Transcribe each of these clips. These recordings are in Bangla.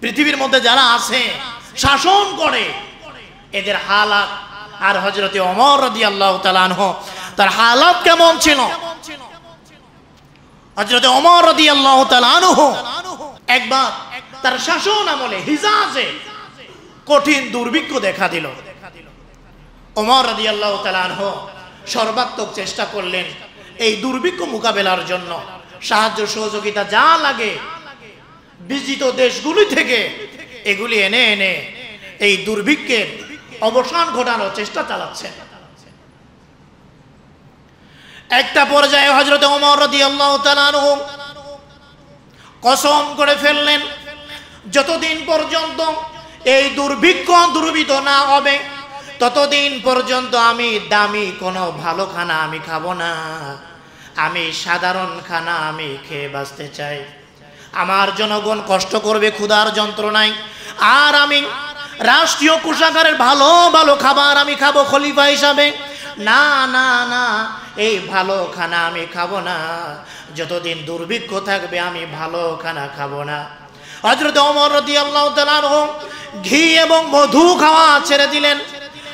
পৃথিবীর মধ্যে যারা আছে শাসন করে এদের হালাত আর হযরতে ওমর রাদিয়াল্লাহু তাআলা আনহু তার হালাত কেমন ছিল। হযরতে ওমর রাদিয়াল্লাহু তাআলা আনহু একবার তার শাসন আমলে হিজাজে কঠিন দুর্ভিক্ষ দেখা দিল। ওমর রাদিয়াল্লাহু তাআলা আনহু সর্বাত্মক চেষ্টা করলেন এই দুর্ভিক্ষ মোকাবেলার জন্য, সাহায্য সহযোগিতা যা লাগে বিজিত দেশগুলি থেকে এগুলি এনে এনে এই দুর্ভিক্ষের অবসান ঘটানোর চেষ্টা চালাচ্ছেন। একটা পর্যায়ে হযরত ওমর রাদিয়াল্লাহু তাআলা আনহু কসম করে ফেললেন, যতদিন পর্যন্ত এই দুর্ভিক্ষ দূরীভূত না হবে ততদিন পর্যন্ত আমি দামি কোনো ভালো খানা আমি খাবো না, আমি সাধারণ খানা আমি খেয়ে বাঁচতে চাই। আমার জনগণ কষ্ট করবে ক্ষুধার যন্ত্রণায়, আর আমি রাষ্ট্রীয় কোষাগারের ভালো ভালো খাবার আমি খাবো খলিফা হিসাবে। না না না, এই ভালো খানা আমি খাবো না, যতদিন দুর্ভিক্ষ থাকবে আমি ভালো খানা খাবো না। হযরত ওমর রাদিয়াল্লাহু তাআলা আনহু ঘি এবং মধু খাওয়া ছেড়ে দিলেন,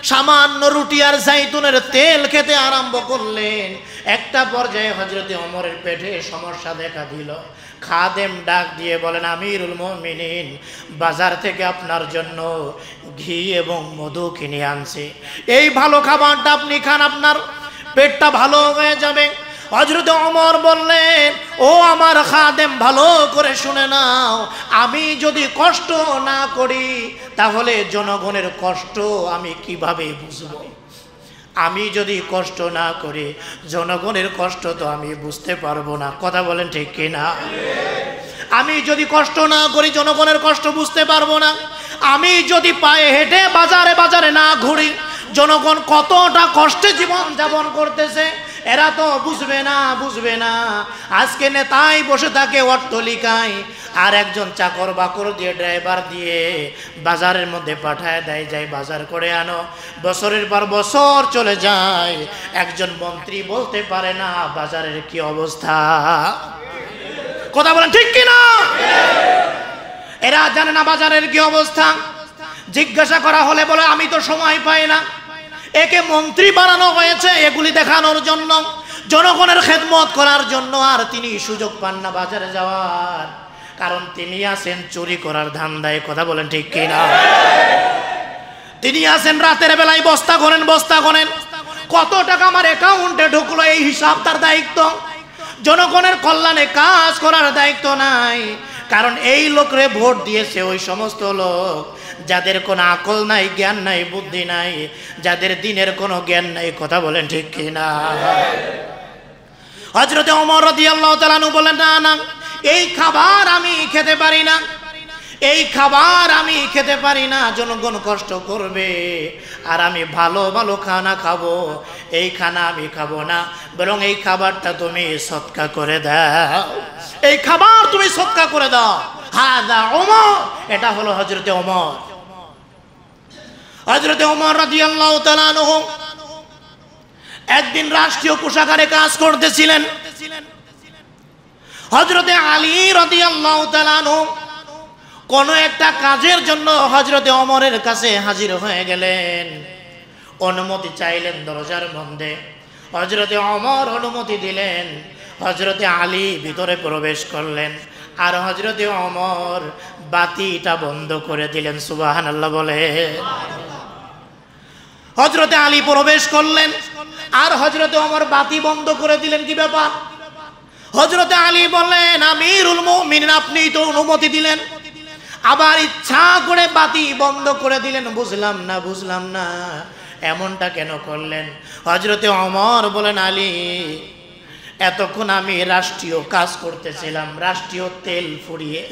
সামান্য রুটি আর জাইতুনের তেল খেতে আরম্ভ করলেন। একটা পর্যায়ে হযরতে ওমরের পেটে সমস্যা দেখা দিল। খাদেম ডাক দিয়ে বলেন, আমিরুল মুমিনিন, বাজার থেকে আপনার জন্য ঘি এবং মধু কিনে আনছি, এই ভালো খাবারটা আপনি খান, আপনার পেটটা ভালো হয়ে যাবে। হযরত ওমর বললেন, ও আমার খাদেম, ভালো করে শুনে নাও, আমি যদি কষ্ট না করি তাহলে জনগণের কষ্ট আমি কিভাবে বুঝবো? আমি যদি কষ্ট না করি জনগণের কষ্ট তো আমি বুঝতে পারবো না। কথা বলেন ঠিক কিনা? আমি যদি কষ্ট না করি জনগণের কষ্ট বুঝতে পারবো না। আমি যদি পায়ে হেঁটে বাজারে বাজারে না ঘুরি জনগণ কতটা কষ্টে জীবন যাপন করতেছে এরা তো বুঝবে না, বুঝবে না। আজকে নেতাই বসে থাকে অট্টালিকায়, আর একজন চাকর বাকর দিয়ে ড্রাইভার দিয়ে বাজারের মধ্যে পাঠায় দেয়, যায় বাজার করে আনো। বছরের পর বছর চলে যায়, একজন মন্ত্রী বলতে পারে না বাজারের কি অবস্থা। কথা বলেন ঠিক কিনা? এরা জানে না বাজারের কি অবস্থা। জিজ্ঞাসা করা হলে বলে, আমি তো সময় পাই না। একে মন্ত্রী বানানো হয়েছে এগুলি দেখানোর জন্য, জনগণের খেদমত করার জন্য, আর তিনি সুযোগ পান না বাজারে যাওয়ার, কারণ তিনি আছেন চুরি করার ধান্দায়। কথা বলেন ঠিক কিনা? তিনি আছেন রাতের বেলায় বস্তা গোনেন, বস্তা গোনেন, কত টাকা আমার অ্যাকাউন্টে ঢুকলো এই হিসাব তার দায়িত্ব। জনগণের কল্যাণে কাজ করার দায়িত্ব নাই, কারণ এই লোকরে ভোট দিয়েছে ওই সমস্ত লোক যাদের কোনো আকল নাই, জ্ঞান নাই, বুদ্ধি নাই, যাদের দিনের কোনো জ্ঞান নাই। কথা বলেন ঠিক কিনা? হযরতে ওমর রাদিয়াল্লাহু তাআলা আনহু বলেন, না না, এই খাবার আমি খেতে পারি না, এই খাবার আমি খেতে পারি না, জনগণ কষ্ট করবে, আর আমি ভালো ভালো খানা খাবো, এই খানা আমি খাবো না, বরং এই খাবারটা তুমি সদকা করে দাও, এই খাবার তুমি সদকা করে দাও। হাদা ওমর, এটা হলো হযরতে ওমর। হযরতে ওমর রাদিয়াল্লাহু তাআলা আনহু একদিন রাষ্ট্রীয় কোষাগারে কাজ করতেছিলেন। হযরতে আলী রাদিয়াল্লাহু তাআলা আনহু কোন একটা কাজের জন্য হযরতে ওমরের কাছে হাজির হয়ে গেলেন, অনুমতি চাইলেন দরজার মধ্যে। হযরতে ওমর অনুমতি দিলেন, হযরতে আলী ভিতরে প্রবেশ করলেন, আর হযরতে ওমর বাতিটা বন্ধ করে দিলেন। সুবহানাল্লাহ বলে। হযরতে আলী প্রবেশ করলেন, আর হযরতে ওমর বাতি বন্ধ করে দিলেন। কি ব্যাপার? হযরতে আলী বললেন, আমিরুল মুমিনিন, আপনি তো অনুমতি দিলেন, আবার ইচ্ছা করে বাতি বন্ধ করে দিলেন। বুঝলাম না, বুঝলাম না, এমনটা কেন করলেন? হযরতে ওমর বলেন, আলী, এতক্ষণ আমি রাষ্ট্রীয় কাজ করতেছিলাম, রাষ্ট্রীয় তেল ফুরিয়ে,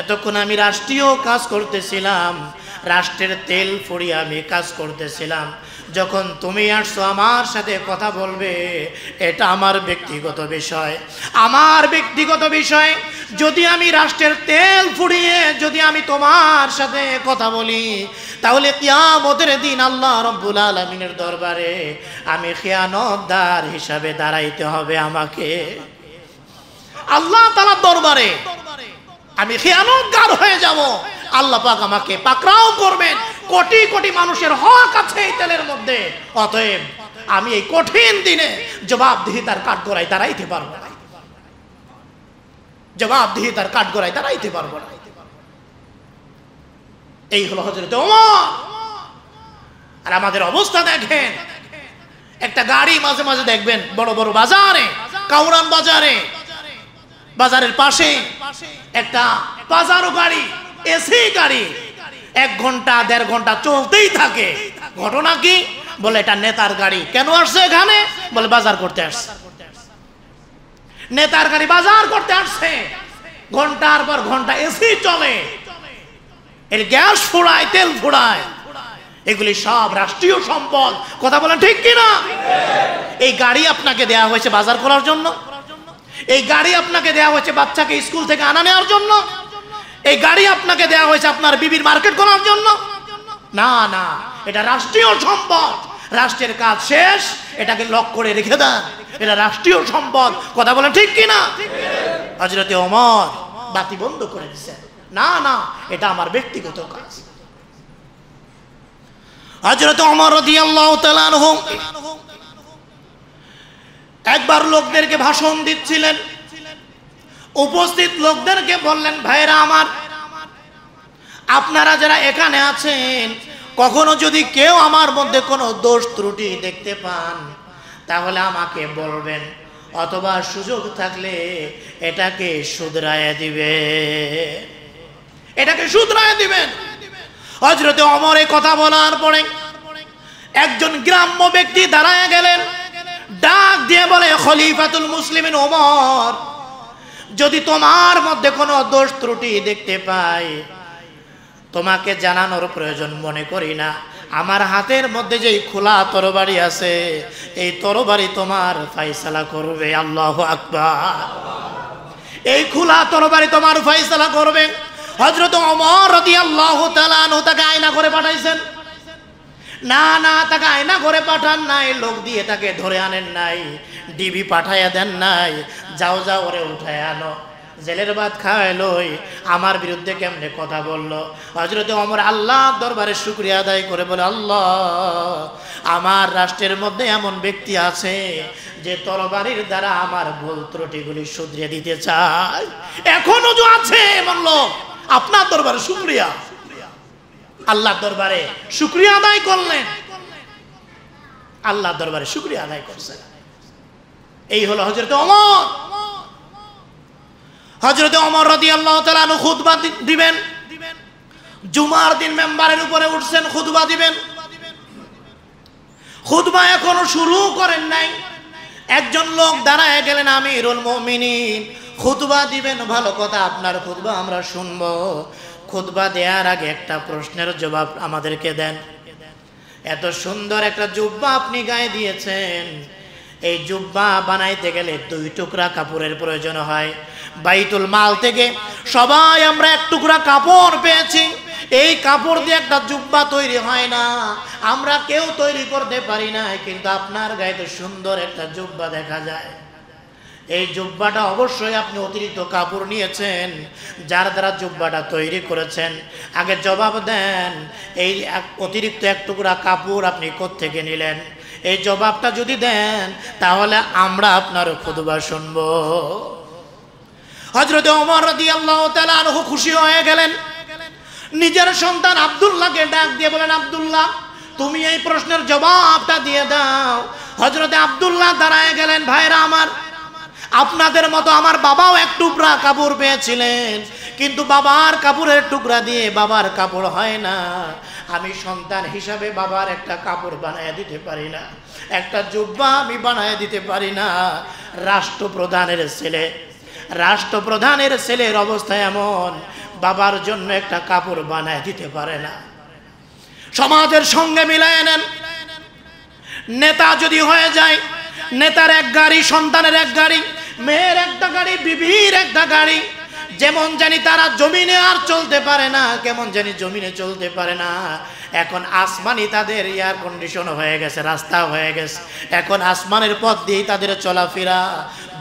এতক্ষণ আমি রাষ্ট্রীয় কাজ করতেছিলাম, রাষ্ট্রের তেল ফুরিয়ে আমি কাজ করতেছিলাম। যখন তুমি আসছো আমার সাথে কথা বলবে, এটা আমার ব্যক্তিগত বিষয়, আমার ব্যক্তিগত বিষয়। যদি আমি রাষ্ট্রের তেল ফুরিয়ে যদি আমি তোমার সাথে কথা বলি, তাহলে কিয়ামতের দিন আল্লাহ রাব্বুল আলামিনের দরবারে আমি খিয়ানতদার হিসাবে দাঁড়াইতে হবে আমাকে। আল্লাহ তাআলার দরবারে আমি খিয়ানতগার হয়ে যাব, আল্লাহ পাক আমাকে পাকড়াও করবেন। কোটি কোটি মানুষের হক আছে এই তেলের মধ্যে। অতএব আমি এই কঠিন দিনে জবাবদিহিতার কাঠগড়ায় দাঁড়াইতে পারবো না, জবাবদিহিতার কাঠগড়ায় দাঁড়াইতে পারবো না। এই হলো হযরত ওমর। আর আমাদের অবস্থা দেখেন, একটা গাড়ি মাঝে মাঝে দেখবেন বড় বড় বাজারে, কাউরান বাজারে, বাজারের পাশে একটা বাজারও গাড়ি, এসি গাড়ি 1 ঘন্টা 1.5 ঘন্টা চলতেই থাকে। ঘটনা কি? বলে এটা নেতার গাড়ি। কেন আসছে এখানে? বলে বাজার করতে আসছে। নেতার গাড়ি বাজার করতে আসছে, ঘন্টার পর ঘন্টা এসি চলে, এর গ্যাস ফুরায়, তেল ফুরায়, এগুলি সব রাষ্ট্রীয় সম্পদ। কথা বলেন ঠিক কিনা? এই গাড়ি আপনাকে দেয়া হয়েছে বাজার করার জন্য? এই গাড়ি আপনাকে দেয়া হয়েছে বাচ্চাকে স্কুল থেকে আনা নেওয়ার জন্য? এই গাড়ি আপনাকে দেয়া হয়েছে আপনার বিবির মার্কেট করার জন্য? না না, এটা রাষ্ট্রীয় সম্পদ। রাষ্ট্রের কাজ শেষ, এটাকে লক করে রেখে দেন, এটা রাষ্ট্রীয় সম্পদ। কথা বলেন ঠিক কিনা? হযরত ওমর বাতি বন্ধ করে দিয়েছেন, না না, এটা আমার ব্যক্তিগত কাজ। হযরত ওমর রাদিয়াল্লাহু তাআলা আনহু একবার লোকদেরকে ভাষণ দিচ্ছিলেন, উপস্থিত লোকদেরকে বললেন, ভাইরা আমার, আপনারা যারা এখানে আছেন, কখনো যদি কেউ আমার মধ্যে কোনো দোষ ত্রুটি দেখতে পান তাহলে আমাকে বলবেন, অথবা সুযোগ থাকলে এটাকে শুধরায় দিবেন, এটাকে শুধরায় দিবেন। হযরত ওমর এই কথা বলার পরে একজন গ্রাম্য ব্যক্তি দাঁড়ায় গেলেন, ডাক দিয়ে বলে, খলিফাতুল মুসলিমিন ওমর, যদি তোমার মধ্যে কোনো দোষ ত্রুটি দেখতে পাই তোমাকে জানানোর প্রয়োজন মনে করি না। আমার হাতের মধ্যে যেই খোলা তরবারি আছে, এই তরবারি তোমার ফয়সালা করবে। আল্লাহু আকবার। এই খোলা তরবারি তোমার ফয়সালা করবে। হযরত ওমর রাদিয়াল্লাহু তাআলা আনহু তাকে আয়না করে পাঠাইছেন। না না, তাকে আয়না করে পাঠান নাই, লোক দিয়ে তাকে ধরে আনেন নাই, ডিবি পাঠাইয়া দেন নাই, যাও যাও ওরে উঠায় আনো, জেলের ভাত খাওয়াইলই, আমার বিরুদ্ধে কেমনে কথা বললো। হযরত ওমর আল্লাহর দরবারে শুকরিয়া আদায় করে বলে, আল্লাহ, আমার রাষ্ট্রের মধ্যে এমন ব্যক্তি আছে যে তরবারির দ্বারা আমার ভুল ত্রুটিগুলি শুধরিয়ে দিতে চায়। এখনো যে আছে এমন লোক, আপনার দরবারে শুকরিয়া। আল্লাহর দরবারে শুকরিয়া আদায় করলেন, আল্লাহর দরবারে শুকরিয়া আদায় করছেন। এই হলো হযরত ওমর। হযরত ওমর রাদিয়াল্লাহু তাআলা আনহু খুতবা দিবেন, জুমার দিন মেম্বারের উপরে উঠছেন, খুতবা দিবেন। খুতবা এখনো শুরু করেন নাই, একজন লোক দাঁড়ায় গেলেন, আমিরুল মুমিনিন খুতবা দিবেন, ভালো কথা, আপনার খুতবা আমরা শুনবো। খুতবা দেওয়ার আগে একটা প্রশ্নের জবাব আমাদেরকে দেন। এত সুন্দর একটা জুব্বা আপনি গায়ে দিয়েছেন, এই জুব্বা বানাইতে গেলে 2 টুকরা কাপড়ের প্রয়োজন হয়। বাইতুল মাল থেকে সবাই আমরা 1 টুকরা কাপড় পেয়েছি, এই কাপড় দিয়ে একটা জুব্বা তৈরি হয় না, আমরা কেউ তৈরি করতে পারি না, কিন্তু আপনার গায়ে তো সুন্দর একটা জুব্বা দেখা যায়। এই জুব্বাটা অবশ্যই আপনি অতিরিক্ত কাপড় নিয়েছেন, যার দ্বারা জুব্বাটা তৈরি করেছেন। আগে জবাব দেন, এই অতিরিক্ত 1 টুকরা কাপড় আপনি কোত্থেকে নিলেন? এই জবাবটা যদি দেন তাহলে আমরা আপনার খুতবা শুনবো। হযরত ওমর রাদিয়াল্লাহু তাআলা আনহু খুশি হয়ে গেলেন, নিজের সন্তান আব্দুল্লাহকে ডাক দিয়ে বলেন, আব্দুল্লাহ, তুমি এই প্রশ্নের জবাবটা দিয়ে দাও। হযরত আব্দুল্লাহ দাঁড়ায় গেলেন, ভাইরা আমার, আপনাদের মতো আমার বাবাও 1 টুকরা কাপড় পেয়েছিলেন, কিন্তু বাবার কাপড়ের টুকরা দিয়ে বাবার কাপড় হয় না। আমি সন্তান হিসাবে বাবার একটা কাপড় বানায় দিতে পারি না, একটা জুব্বা আমি বানায় দিতে পারি না। রাষ্ট্রপ্রধানের ছেলে, রাষ্ট্রপ্রধানের ছেলের অবস্থা এমন, বাবার জন্য একটা কাপড় বানায় দিতে পারে না। সমাজের সঙ্গে মিলায় নেন, নেতা যদি হয়ে যায়, নেতার 1 গাড়ি, সন্তানের 1 গাড়ি, মেয়ের 1টা গাড়ি, বিবির 1টা গাড়ি, যেমন জানি তারা জমিনে আর চলতে পারে না, কেমন জানি জমিনে চলতে পারে না। এখন আসমানই তাদের এয়ার কন্ডিশন হয়ে গেছে, রাস্তা হয়ে গেছে। এখন আসমানের পথ দিয়েই তাদের চলাফেরা,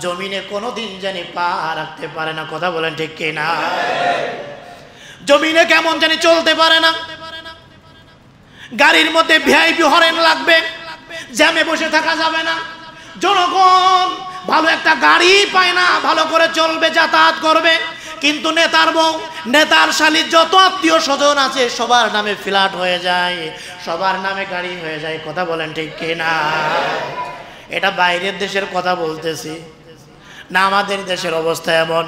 জমিনে কোনোদিন জানি পা রাখতে পারে না। কথা বলেন ঠিক কিনা? জমিনে কেমন জানি চলতে পারে না। গাড়ির মধ্যে ভিআইপি হরেন লাগবে, জ্যামে বসে থাকা যাবে না। জনগণ ভালো একটা গাড়ি পায় না, ভালো করে চলবে, যাতায়াত করবে। কিন্তু নেতার বউ, নেতার শালীর যত আত্মীয় স্বজন আছে সবার নামে ফ্ল্যাট হয়ে যায়, সবার নামে গাড়ি হয়ে যায়। কথা বলেন ঠিক কিনা? এটা বাইরের দেশের কথা বলতেছি না, আমাদের দেশের অবস্থা এমন।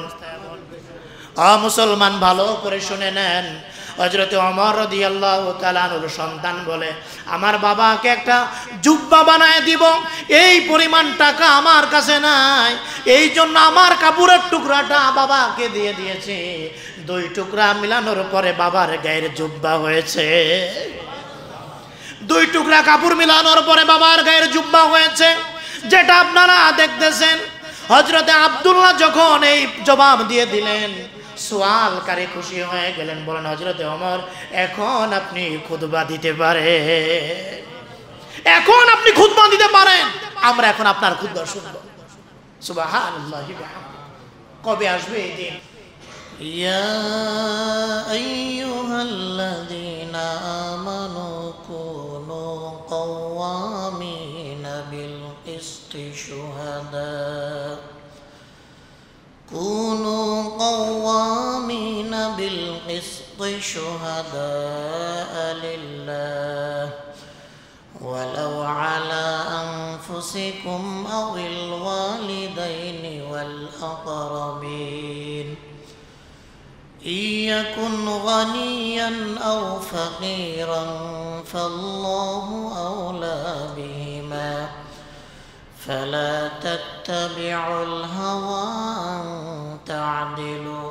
মুসলমান ভালো করে শুনে নেন। হযরত ওমর রাদিয়াল্লাহু তাআলা আনহুর সন্তান বলে, আমার বাবাকে একটা জুব্বা বানায় দিব, এই পরিমাণ টাকা আমার কাছে নাই, এই জন্য আমার কাপড়ের টুকরাটা বাবাকে দিয়ে দিয়েছি। 2 টুকরা মিলানোর পরে বাবার গায়ের জুব্বা হয়েছে। 2 টুকরা কাপড় মিলানোর পরে বাবার গায়ের জুব্বা হয়েছে, যেটা আপনারা দেখতেছেন। হযরতে আব্দুল্লাহ যখন এই জবাব দিয়ে দিলেন, সোয়ালকারী খুশি হয়ে গেলেন, বলেন, হযরতে ওমর এখন আপনি খুতবা দিতে পারেন, এখন আপনি খুতবা দিতে পারেন, আমরা এখন আপনার খুতবা শুনব। সুবহানাল্লাহি ওয়া বিহামদিহি। কবে আসবে এই দিন? ইয়া আইয়ুহাল্লাযীনা আমানু কুনু কওয়ামিনা বিল কিসতি শুহাদা كونوا قوامين بالقسط شهداء لله ولو على أنفسكم أو الوالدين والأقربين إن يكن غنيا أو فقيرا فالله أولى بهما فلا تتبعوا الهوى أن تعدلوا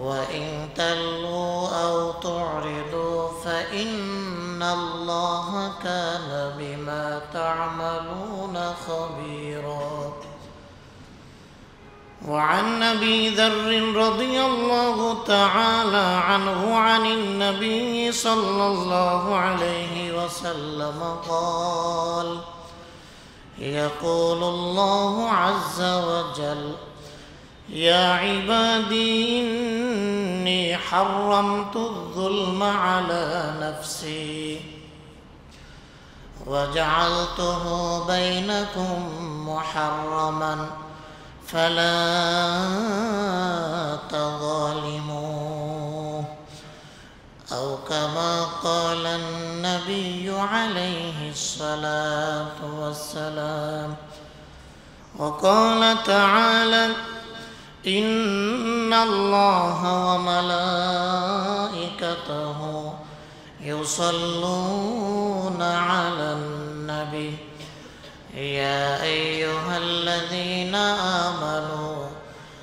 وإن تلوا أو تعرضوا فإن الله كان بما تعملون خبيرا. وعن أبي ذر رضي الله تعالى عنه عن النبي صلى الله عليه وسلم قال: يقول الله عز وجل: يا عبادي إني حرمت الظلم على نفسي وجعلته بينكم محرما فلا تظالموا أو كما قال النبي عليه الصلاة والسلام. وقال تعالى: إن الله وملائكته يصلون على النبي يا أيها الذين آمنوا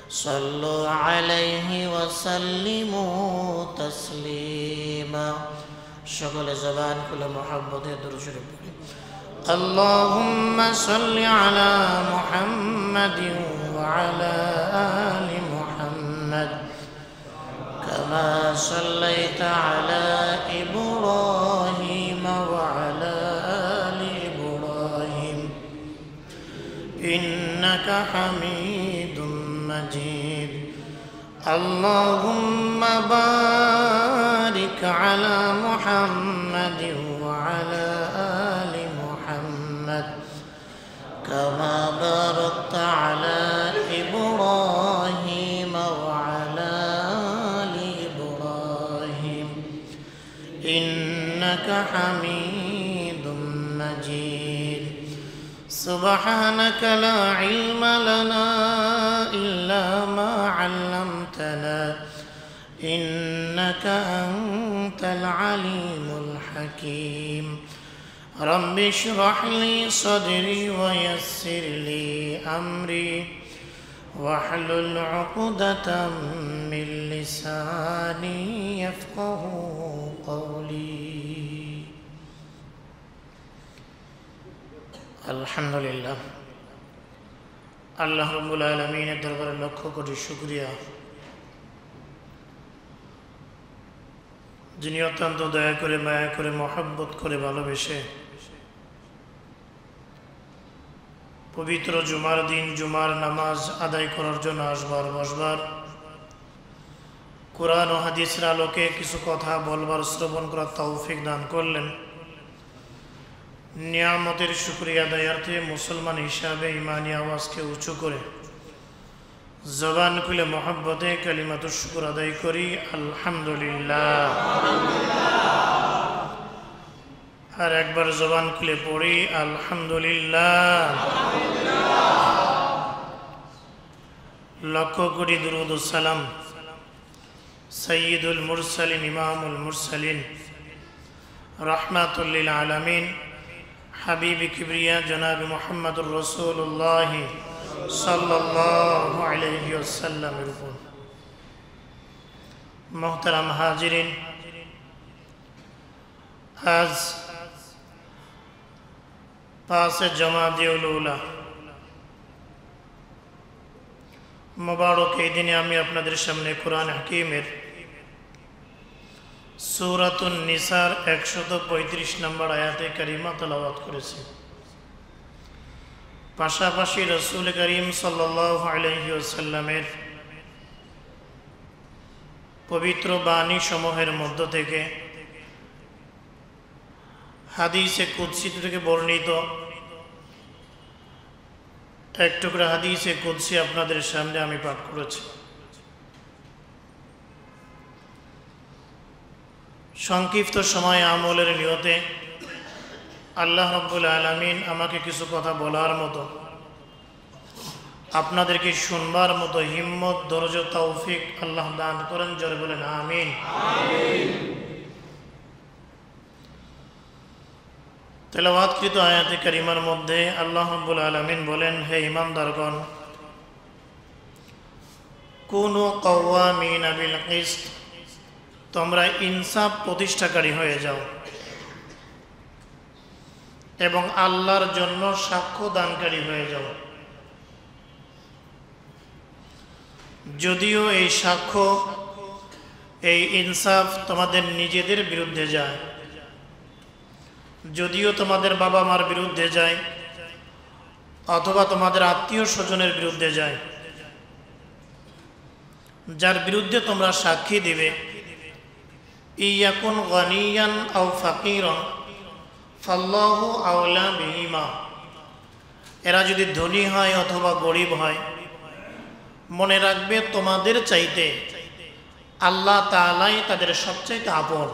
صلوا عليه وسلموا تسليما. شغل زبان كل محبت درود شريف. اللهم صل على محمد وعلى آل محمد كما صليت على إبراهيم وعلى آل إبراهيم إنك حميد مجيد. اللهم بارك على محمد وعلى آل محمد كما باركت على إبراهيم وعلى آل إبراهيم إنك حميد مجيد. سبحانك لا علم لنا إلا ما علمتنا إنك أنت العليم الحكيم. رب اشرح لي صدري ويسر لي أمري واحلل عقدة من لساني يفقه قولي. الحمد لله. আল্লাহ রাব্বুল আলামিনের দরবারে লক্ষ কোটি শুকরিয়া, যিনি অত্যন্ত দয়া করে মায়া করে মহব্বত করে ভালোবেসে পবিত্র জুমার দিন জুমার নামাজ আদায় করার জন্য আসবার বসবার, কোরআন ও হাদিসের আলোকে কিছু কথা বলবার শ্রবণ করার তৌফিক দান করলেন। নিয়ামতের শুকরিয়া আদায়ার্থে মুসলমান হিসাবে ইমানি আওয়াজকে উঁচু করে জবান খুলে মহব্বতে কালিমাতুশ শুকর আদায় করি, আলহামদুলিল্লাহ। আর একবার জবান খুলে পড়ি, আলহামদুলিল্লাহ। লক্ষ কোটি দুরূদ ও সালাম সাইয়্যিদুল মুরসালিন ইমামুল মুরসালিন রাহমাতুল লিল আলামিন হাবিবি কিবরিয়া জনাব মুহাম্মদুর রাসূলুল্লাহ সাল্লাল্লাহু আলাইহি ওয়াসাল্লামের উপর। মুহতারাম হাজিরিন, আজ 5 জমাদিউল উলা মুবারক এই দিনে আমি আপনাদের সামনে কোরআন হাকিমের সূরাতুন নিসার 135 নম্বর আয়াতে কারিমা তেলাওয়াত করেছি। পাশাপাশি রাসূল করিম সাল্লাল্লাহু আলাইহি ওয়াসাল্লামের পবিত্র বাণী সমূহের মধ্য থেকে হাদিসে কুদসি থেকে বর্ণিত এক টুকরা হাদিসে কুদসি আপনাদের সামনে আমি পাঠ করেছি। সংক্ষিপ্ত সময় আমলের নিয়তে আল্লাহ রাব্বুল আলামিন আমাকে কিছু কথা বলার মতো, আপনাদেরকে শুনবার মতো হিম্মত দরজ তৌফিক আল্লাহ দান করেন। জোরে বলেন আমিন। তেলাওয়াতকৃত আয়াতে কারিমার মধ্যে আল্লাহ রাব্বুল আলামিন বলেন, হে ঈমানদারগণ, কুনু কাওয়ামিনা বিল কিসত, তোমরা ইনসাফ প্রতিষ্ঠাকারী হয়ে যাও এবং আল্লাহর জন্য সাক্ষ্য দানকারী হয়ে যাও। যদিও এই সাক্ষ্য, এই ইনসাফ তোমাদের নিজেদের বিরুদ্ধে যায়, যদিও তোমাদের বাবা মার বিরুদ্ধে যায় অথবা তোমাদের আত্মীয় স্বজনের বিরুদ্ধে যায়, যার বিরুদ্ধে তোমরা সাক্ষী দিবে, ইয়াকুন গানিয়ান আও ফাকিরান ফাল্লাহু আওলা বিহিমা, এরা যদি ধনী হয় অথবা গরিব হয়, মনে রাখবে তোমাদের চাইতে আল্লাহ তাআলাই তাদের সবচাইতে আপন।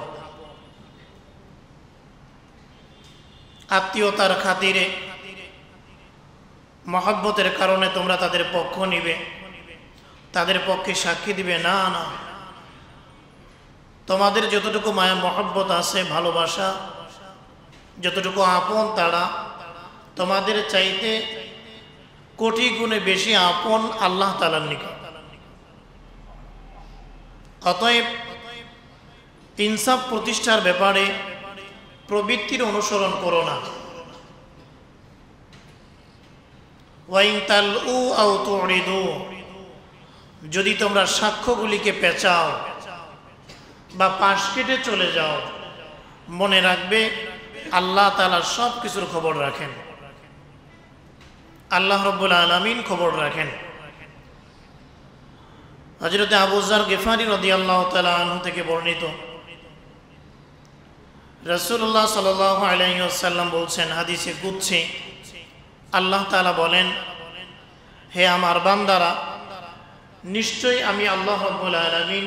আত্মীয়তার খাতিরে, মহব্বতের কারণে তোমরা তাদের পক্ষ নিবে, তাদের পক্ষে সাক্ষী দিবে না। না, তোমাদের যতটুকু মায়া মহব্বত আছে, ভালোবাসা, যতটুকু আপন, তারা তোমাদের চাইতে কোটি গুণে বেশি আপন আল্লাহ তাআলার নিকট। অতএব ইনসাফ প্রতিষ্ঠার ব্যাপারে প্রবৃত্তির অনুসরণ করো না। ওয়াইন তালউ আও তুরিদু, যদি তোমরা সাক্ষ্যগুলিকে পেঁচাও বা পাশ কেটে চলে যাও, মনে রাখবে আল্লাহ তাআলা সব কিছুর খবর রাখেন। আল্লাহ রাব্বুল আলামিন খবর রাখেন। হযরত আবু যার গিফারি রাদিয়াল্লাহু তাআলা আনহু থেকে বর্ণিত, রাসূলুল্লাহ সাল্লাল্লাহু আলাইহি ওয়াসাল্লাম বলছেন, হাদিসে কুদসি, আল্লাহ তাআলা বলেন, হে আমার বান্দারা, নিশ্চয়ই আমি আল্লাহ রাব্বুল আলামিন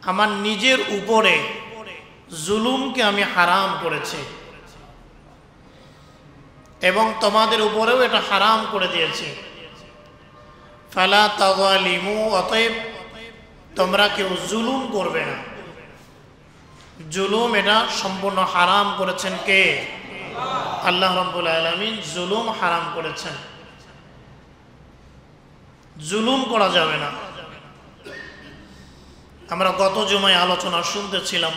আমার নিজের উপরে জুলুমকে আমি হারাম করেছি এবং তোমাদের উপরেও এটা হারাম করে দিয়েছি। ফালা তাযালিমু, অতএব তোমরা কেউ জুলুম করবে না। জুলুম এটা সম্পূর্ণ হারাম করেছেন কে? আল্লাহ রাব্বুল আলামিন জুলুম হারাম করেছেন। জুলুম করা যাবে না। আমরা গত জুমায় আলোচনা শুনতেছিলাম,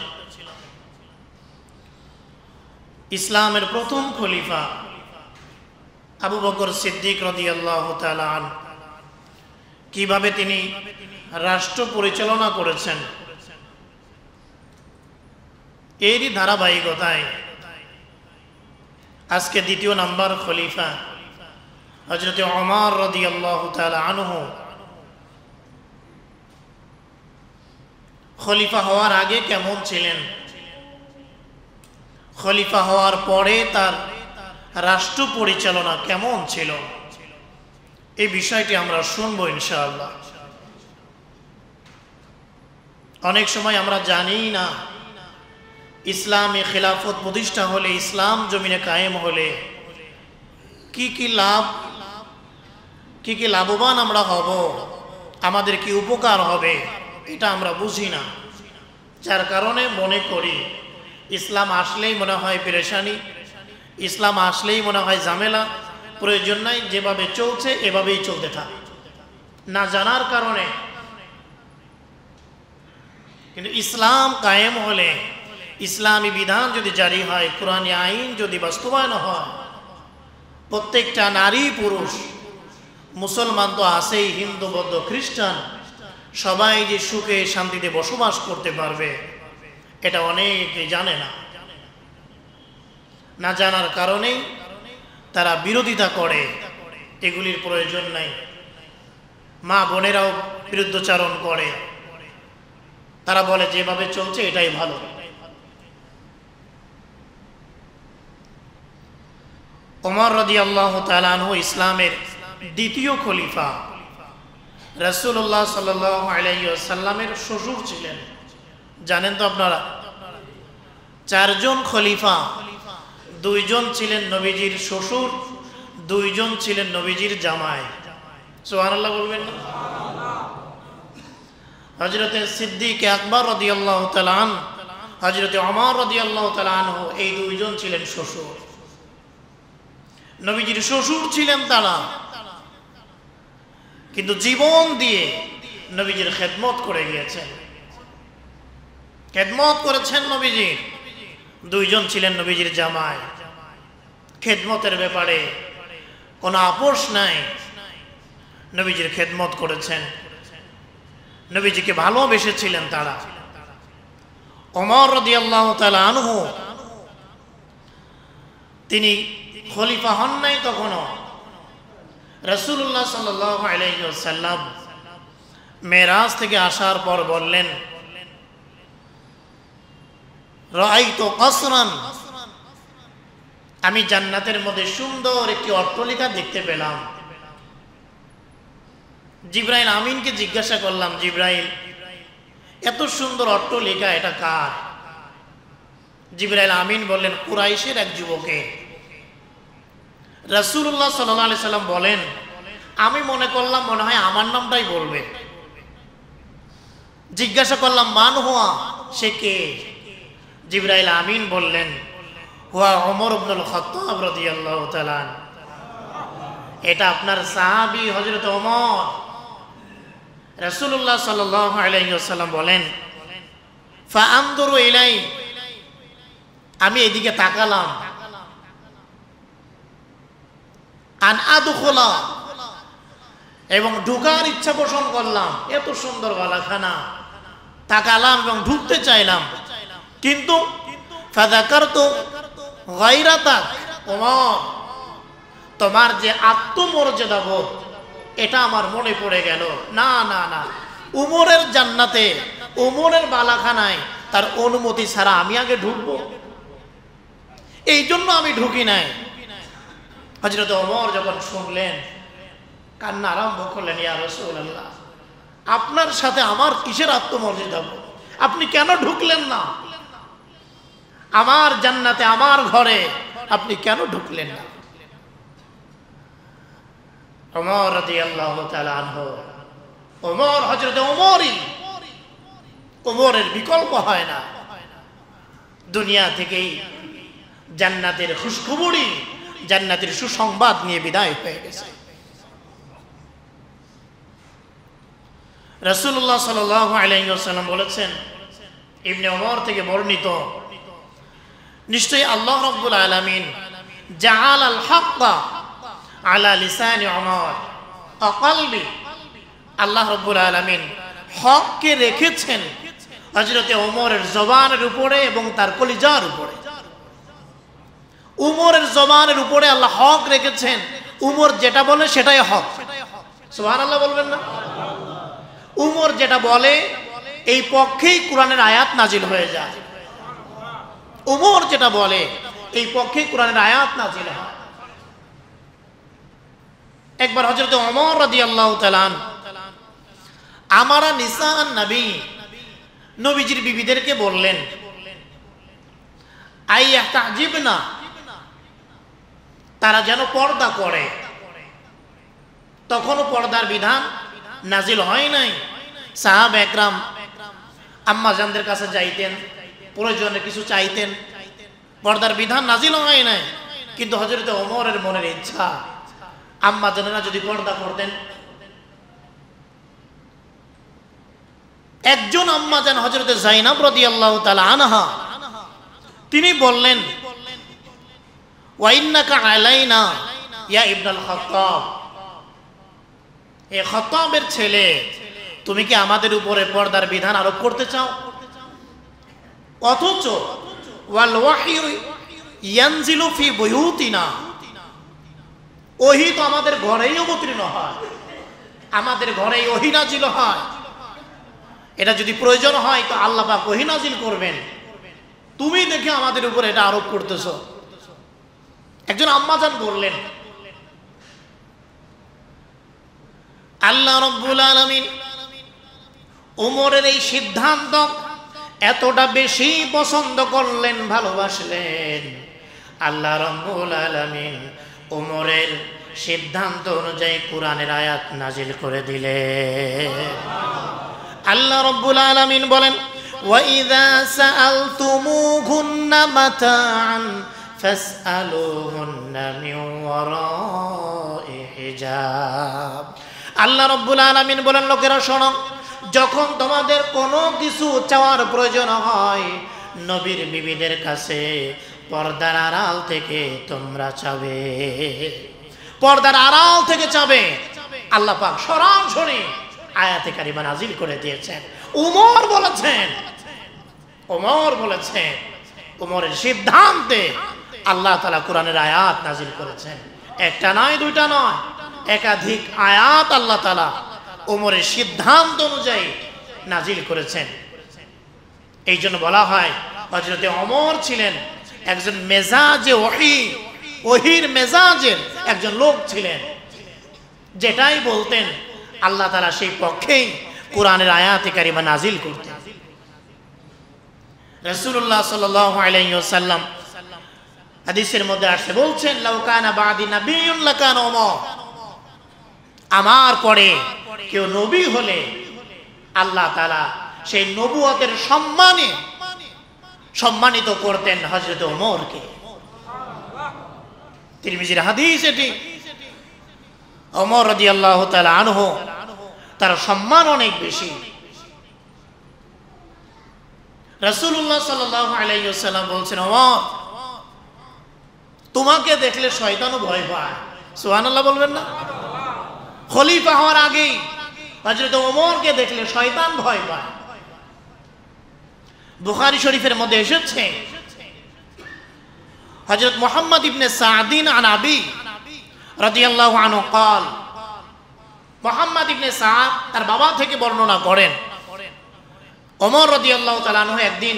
ইসলামের প্রথম খলিফা আবু বকর সিদ্দিক রাদিয়াল্লাহু তাআলা আনহু কিভাবে তিনি রাষ্ট্র পরিচালনা করেছেন। এরই ধারাবাহিকতায় আজকে দ্বিতীয় নাম্বার খলিফা হযরত ওমর রাদিয়াল্লাহু তাআলা আনহু খলিফা হওয়ার আগে কেমন ছিলেন, খলিফা হওয়ার পরে তার রাষ্ট্র পরিচালনা কেমন ছিল, এই বিষয়টি আমরা শুনবো ইনশাআল্লাহ। অনেক সময় আমরা জানি না ইসলামী খিলাফত প্রতিষ্ঠা হলে, ইসলাম জমিনে কায়েম হলে কি কি লাভবান আমরা হব, আমাদের কি উপকার হবে, এটা আমরা বুঝি না। যার কারণে মনে করি ইসলাম আসলেই মনে হয় পেরেশানি, ইসলাম আসলেই মনে হয় ঝামেলা, প্রয়োজন নাই, যেভাবে চলছে এভাবেই চলতে থাক, না জানার কারণে। কিন্তু ইসলাম কায়েম হলে, ইসলামী বিধান যদি জারি হয়, কোরআনী আইন যদি বাস্তবায়ন হয়, প্রত্যেকটা নারী পুরুষ, মুসলমান তো আছেই, হিন্দু বৌদ্ধ খ্রিস্টান, সবাই যে সুখে শান্তিতে বসবাস করতে পারবে, এটা অনেকে জানে না। না জানার কারণেই তারা বিরোধিতা করে, এগুলির প্রয়োজন নাই। মা বোনেরাও বিরুদ্ধচারণ করে, তারা বলে যেভাবে চলছে এটাই ভালো। ওমর রাদিয়াল্লাহু তাআলা আনহু ইসলামের দ্বিতীয় খলিফা, রাসূলুল্লাহ সাল্লাল্লাহু আলাইহি ওয়াসাল্লামের শ্বশুর ছিলেন। জানেন তো আপনারা, 4 জন খলিফা, 2 জন ছিলেন নবীজির শ্বশুর, 2 জন ছিলেন নবীজির জামাই। সুবহানাল্লাহ বলবেন না? হযরত সিদ্দিক আকবর রাদিয়াল্লাহু তাআলা আন, হযরত ওমর রাদিয়াল্লাহু তাআলা আনহু, এই 2 জন ছিলেন শ্বশুর। নবীজির শ্বশুর ছিলেন তারা, কিন্তু জীবন দিয়ে নবীজির খেদমত করে গিয়েছেন, খেদমত করেছেন নবীজির। 2 জন ছিলেন নবীজির জামাই, খেদমতের ব্যাপারে কোনো আপোষ নাই, নবীজির খেদমত করেছেন, নবীজিকে ভালোবেসেছিলেন তারা। ওমর রাদিয়াল্লাহু তাআলা আনহু তিনি খলিফা হন নাই তখনও। রাসূলুল্লাহ সাল্লাল্লাহু আলাইহি ওয়াসাল্লাম মেরাজ থেকে আসার পর বললেন, রাআইতু কসরান, আমি জান্নাতের মধ্যে সুন্দর একটি অট্টালিকা দেখতে পেলাম। জিবরাইল আমিনকে জিজ্ঞাসা করলাম, জিবরাইল, এত সুন্দর অট্টালিকা এটা কার? জিবরাইল আমিন বললেন, কুরাইশের এক যুবকের। রাসূলুল্লাহ সাল্লাল্লাহু আলাইহি সাল্লাম বলেন, আমি মনে করলাম মনে হয় আমার নামটাই বলবে। জিজ্ঞাসা করলাম, মান হুয়া, সে কে? জিবরাইল আমিন বললেন, হুয়া ওমর ইবনুল খাত্তাব রাদিয়াল্লাহু তাআলা। এটা আপনার সাহাবী হযরত ওমর। রাসূলুল্লাহ সাল্লাল্লাহু আলাইহি ওয়াসাল্লাম বলেন, ফাআনদুরু ইলাই, আমি এদিকে তাকালাম, আন আদখুলা, এবং ঢোকার ইচ্ছা পোষণ করলাম। এত সুন্দর গলাখানা, তাকালাম এবং ঢুকতে চাইলাম, কিন্তু ফাযাকারতু গায়রাতাক ওমর, তোমার যে আত্মমর্যাদা বোধ, এটা আমার মনে পড়ে গেল। না না না, উমরের জান্নাতে, উমরের বালাখানায় তার অনুমতি ছাড়া আমি আগে ঢুকবো? এই জন্য আমি ঢুকি নাই। হযরত ওমর যখন শুনলেন, কান্না আরম্ভ করলেন, ইয়া রাসূলুল্লাহ, আপনার সাথে আমার কিসের আত্মমর্যাদা? আপনি কেন ঢুকলেন না? আমার জান্নাতে, আমার ঘরে আপনি কেন ঢুকলেন না? ওমর রাদিয়াল্লাহু তাআলা আনহু, ওমর হযরত ওমরই, ওমরের বিকল্প হয় না। দুনিয়া থেকেই জান্নাতের খুশখবরি, জান্নাতের সুসংবাদ নিয়ে বিদায় হয়ে গেছে। রাসূলুল্লাহ সাল্লাল্লাহু আলাইহি ওয়াসাল্লাম বলেছেন, ইবনে ওমর থেকে বর্ণিত, নিশ্চয়ই আল্লাহ রাব্বুল আলামিন জাআল আল হাক্কা আলা লিসানি ওমর ওয়া কলবি, আল্লাহ রাব্বুল আলামিন হককে রেখেছেন হযরতে ওমরের জবানের উপরে এবং তার কলিজার উপরে। উমরের জবানের উপরে আল্লাহ হক রেখেছেন, উমর যেটা বলে সেটাই হক। সুবহানাল্লাহ বলবেন না? উমর যেটা বলে এই পক্ষেই কোরআনের আয়াত নাজিল হয়ে যায়। উমর যেটা বলে এই পক্ষেই কোরআনের আয়াত নাজিল হয়। একবার হযরত ওমর রাদিয়াল্লাহু তাআলা আমারা নিসান নবী, নবীজির বিবিদেরকে বললেন, আইয়া তাজিবনা, তারা যেন পর্দা করে। তখনও পর্দার বিধান নাজিল হয় নাই। সাহাবা একরাম আম্মা জানদের কাছে যাইতেন, প্রয়োজনে কিছু চাইতেন, পর্দার বিধান নাজিল হয় নাই। কিন্তু হযরত ওমরের মনের ইচ্ছা, আম্মা জানেরা যদি পর্দা করতেন। একজন আম্মা জান হযরত যায়েনব রাদিয়াল্লাহু তাআলা আনহা, তিনি বললেন, ওয়া ইন্নাকা আলাইনা ইয়া ইবনুল খাত্তাব, এ খাত্তাবের ছেলে, তুমি কি আমাদের উপরে পর্দার বিধান আরোপ করতে চাও? অথচ ওয়াল ওয়াহয়ু ইয়ানজিলু ফি বুয়ুতিনা, ওহী তো আমাদের ঘরেই অবতীর্ণ হয়, আমাদের ঘরেই ওহী নাজিল হয়। এটা যদি প্রয়োজন হয় তো আল্লাহ পাক ওহী নাজিল করবেন, তুমি দেখে আমাদের উপরে এটা আরোপ করতেছো। একজন আম্মাজান বললেন, আল্লাহ রাব্বুল আলামিন ওমরের এই সিদ্ধান্ত এতটা বেশি পছন্দ করলেন, ভালোবাসলেন, আল্লাহ রাব্বুল আলামিন ওমরের সিদ্ধান্ত অনুযায়ী কোরআনের আয়াত নাজিল করে দিলেন। আল্লাহ রাব্বুল আলামিন বলেন, ওয়া ইযা সাআলতুমুহুন্না মাতাআন ফাসআলুহুন্না মিন ওয়ারাই হিজাব। আল্লাহ রাব্বুল আলামিন বলেন, লোকেরা শোনো, যখন তোমাদের কোনো কিছু চাওয়ার প্রয়োজন হয়, নবীর বিবিদের কাছে পর্দার আড়াল থেকে তোমরা চাবে, পর্দার আড়াল থেকে চাবে। আল্লাহ পাক সরাসরি আয়াতে কারিমা নাজিল করে দিয়েছেন। উমর বলেছেন, ওমর বলেছেন, ওমরের সিদ্ধান্তে আল্লাহ তাআলা কোরআনের আয়াত নাজিল করেছেন। একটা নয়, দুইটা নয়, একাধিক আয়াত আল্লাহ তাআলা ওমরের সিদ্ধান্ত অনুযায়ী নাজিল করেছেন। এই জন্য বলা হয় হযরতে ওমর ছিলেন একজন মেজাজে ওহী, ওহীর মেজাজের একজন লোক ছিলেন। যেটাই বলতেন আল্লাহ তাআলা সেই পক্ষেই কোরআনের আয়াতে কারিমা নাজিল করতেন। রাসূলুল্লাহ সাল্লাল্লাহু আলাইহি ওয়াসাল্লাম হাদিসের মধ্যে আসে বলছেন, লাউ কানা বাদি নাবিয়্যুন লাকানা ওমর, আমার পরে কেউ নবী হলে আল্লাহ তাআলা সেই নবুয়তের সম্মানে সম্মানিত করতেন হযরত ওমরকে। তিরমিজির হাদিস এটি। ওমর রাদিয়াল্লাহু তাআলা আনহু, তার সম্মান অনেক বেশি। রাসূলুল্লাহ সাল্লাল্লাহু আলাইহি ওয়াসাল্লাম বলছেন, ওমর, তোমাকে দেখলে শয়তানও ভয় পায়। সুবহানাল্লাহ বলবেন না? খলিফা হওয়ার আগেই হযরত ওমরকে দেখলে শয়তান ভয় পায়। বুখারী শরীফের মধ্যে এসেছে, হযরত মুহাম্মদ ইবনে সাদিন আন আবি রাদিয়াল্লাহু আনহু قال, মুহাম্মদ ইবনে সাদ তার বাবা থেকে বর্ণনা করেন, ওমর রাদিয়াল্লাহু তাআলা আনহু একদিন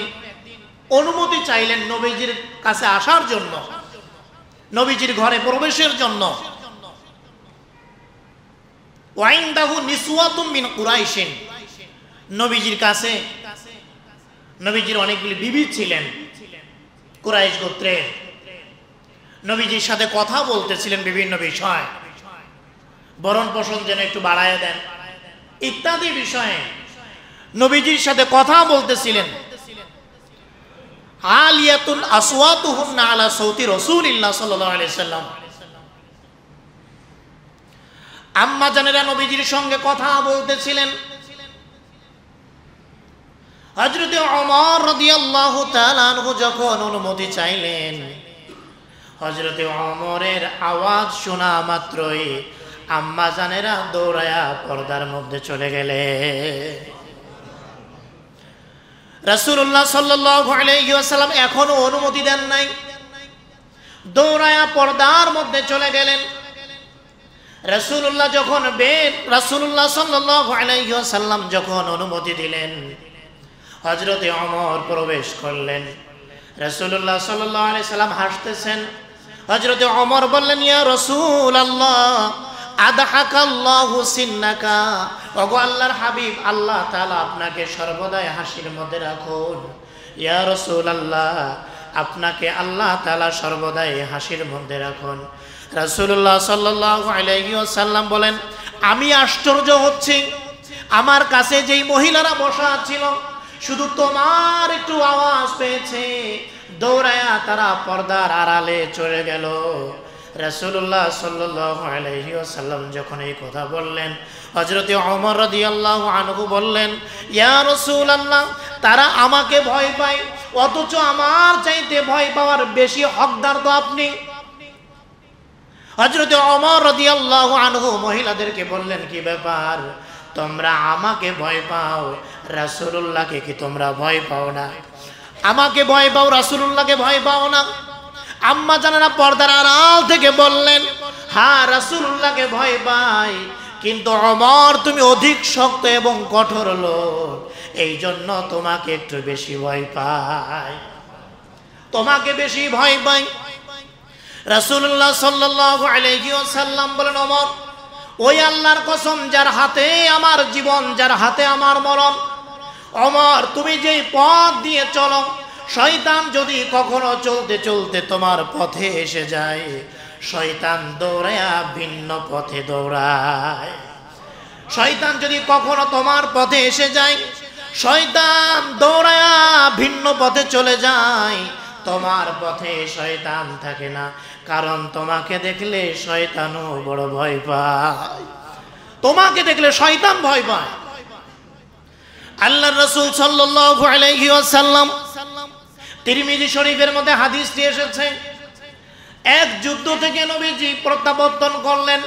অনুমতি চাইলেন নবীজির কাছে আসার জন্য, নবীজির ঘরে প্রবেশের জন্য। ওয়াইনদাহু নিসওয়াতুম মিন কুরাইশিন, নবীজির কাছে নবীজির অনেকগুলি বিবি ছিলেন কুরাইশ গোত্রের। নবীজির সাথে কথা বলতেছিলেন বিভিন্ন বিষয়, বরণ পোষণ যেন একটু বাড়ায় দেন ইত্যাদি বিষয়ে নবীজির সাথে কথা বলতেছিলেন। আলিয়াতুন আসওয়াতুহুন্না আলা সাউতি রাসূলিল্লাহ সাল্লাল্লাহু আলাইহি সাল্লাম, আম্মা জানেরা নবীজির সঙ্গে কথা বলতেছিলেন। হযরত ওমর রাদিয়াল্লাহু তাআলা আনহু যখন অনুমতি চাইলেন, হযরত ওমরের আওয়াজ শোনা মাত্রই আম্মা জানেরা দৌড়ায়া পর্দার মধ্যে চলে গেলেন। রাসূলুল্লাহ সাল্লাল্লাহু আলাইহি ওয়াসাল্লাম এখনো অনুমতি দেন নাই, দৌড়ায়া পর্দার মধ্যে চলে গেলেন। রাসূলুল্লাহ সাল্লাল্লাহু আলাইহি ওয়াসাল্লাম যখন অনুমতি দিলেন, হযরতে ওমর প্রবেশ করলেন। রাসূলুল্লাহ সাল্লাল্লাহু আলাইহি সাল্লাম হাসতেছেন। হযরতে ওমর বললেন, ইয়া রাসূলুল্লাহ আদহাকাল্লাহু সিন্নাকা, ওগো আল্লাহর হাবিব, আল্লাহ তাআলা আপনাকে সর্বদাই হাসির মধ্যে রাখুন। ইয়া রাসূলুল্লাহ, আপনাকে আল্লাহ তাআলা সর্বদাই হাসির মধ্যে রাখুন। রাসূলুল্লাহ সাল্লাল্লাহু আলাইহি ওয়াসাল্লাম বলেন, আমি আশ্চর্য হচ্ছি, আমার কাছে যেই মহিলারা বসা ছিল শুধু তোমার একটু আওয়াজ পেয়েছে, দৌড়ায়া তারা পর্দার আড়ালে চলে গেল। রাসূলুল্লাহ সাল্লাল্লাহু আলাইহি ওয়াসাল্লাম যখন এই কথা বললেন, হযরতে ওমর রাদিয়াল্লাহু আনহু বললেন, ইয়া রাসূলুল্লাহ, তারা আমাকে ভয় পায়, অথচ আমার চাইতে ভয় পাওয়ার বেশি হকদার তো আপনি। হযরতে ওমর রাদিয়াল্লাহু আনহু মহিলাদেরকে বললেন, কি ব্যাপার, তোমরা আমাকে ভয় পাও, রাসূলুল্লাহকে কি তোমরা ভয় পাও না? আমাকে ভয় পাও, রাসূলুল্লাহকে ভয় পাও না? আম্মা জানেনা পর্দার আড়াল থেকে বললেন, হ্যাঁ রাসূলুল্লাহকে ভয় পাই, কিন্তু ওমর তুমি অধিক শক্ত এবং কঠোর লোক, এই জন্য তোমাকে একটু বেশি ভয় পাই, তোমাকে বেশি ভয় পাই। রাসূলুল্লাহ সাল্লাল্লাহু আলাইহি ওয়াসাল্লাম বলেন, ওমর, ওই আল্লাহর কসম যার হাতে আমার জীবন, যার হাতে আমার মরণ, ওমর তুমি যেই পথ দিয়ে চলো, শয়তান যদি কখনো চলতে চলতে তোমার পথে এসে যায়, শয়তান দৌড়ায়া ভিন্ন পথে দৌড়ায়। শয়তান যদি কখনো তোমার পথে এসে যায়, শয়তান দৌড়ায়া ভিন্ন পথে চলে যায়, তোমার পথে শয়তান থাকে না, কারণ তোমাকে দেখলে শয়তানও বড় ভয় পায়, তোমাকে দেখলে শয়তান ভয় পায়। আল্লাহর রাসূল সাল্লাল্লাহু আলাইহি ওয়াসাল্লাম, তিরমিজি শরীফের মধ্যে হাদিসটি এসেছে, এক যুদ্ধ থেকে নবীজি প্রত্যাবর্তন করলেন,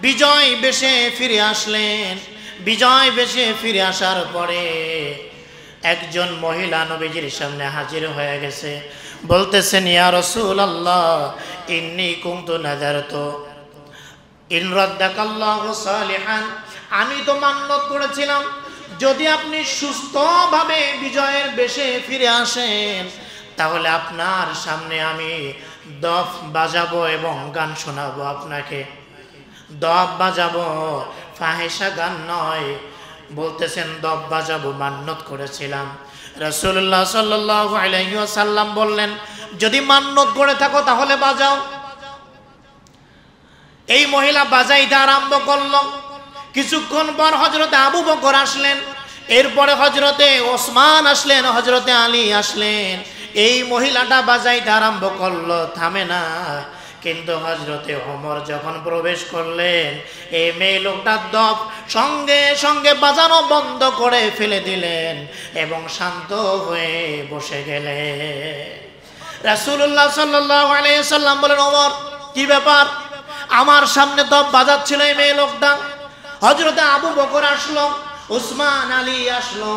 বিজয় বেশে ফিরে আসলেন। বিজয় বেশে ফিরে আসার পরে একজন মহিলা নবীজির সামনে হাজির হয়ে গেছে, বলতেছেন, ইয়া রাসূলুল্লাহ, ইন্নী কুনতু নাযারতু ইন রাদ্দাকাল্লাহু সালিহান, আমি তো মান্যত করেছিলাম যদি আপনি সুস্থভাবে বিজয়ের বেশে ফিরে আসেন, তাহলে আপনার সামনে আমি দফ বাজাবো এবং গান শোনাবো আপনাকে। দফ বাজাবো, ফাহেসা গান নয়। বলতেছেন দফ বাজাবো, মান্যত করেছিলাম। রাসূলুল্লাহ সাল্লাল্লাহু আলাইহি ওয়াসাল্লাম বললেন, যদি মান্যত করে থাকো তাহলে বাজাও। এই মহিলা বাজাইতে আরম্ভ করল। কিছুক্ষণ পর হযরতে আবু বকর আসলেন, এরপরে হযরতে ওসমান আসলেন, হযরতে আলী আসলেন। এই মহিলাটা বাজাইতে আরম্ভ করলো, থামে না। কিন্তু হযরতে ওমর যখন প্রবেশ করলেন, এই মেয়ে লোকটা দফ সঙ্গে সঙ্গে বাজানো বন্ধ করে ফেলে দিলেন এবং শান্ত হয়ে বসে গেলেন। রাসূলুল্লাহ সাল্লাল্লাহু আলাইহি সাল্লাম বলেন, ওমর কি ব্যাপার, আমার সামনে দফ বাজাচ্ছিল এই মেয়ে লোকটা। হযরতে আবু বকর আসলো, উসমান আলী আসলো,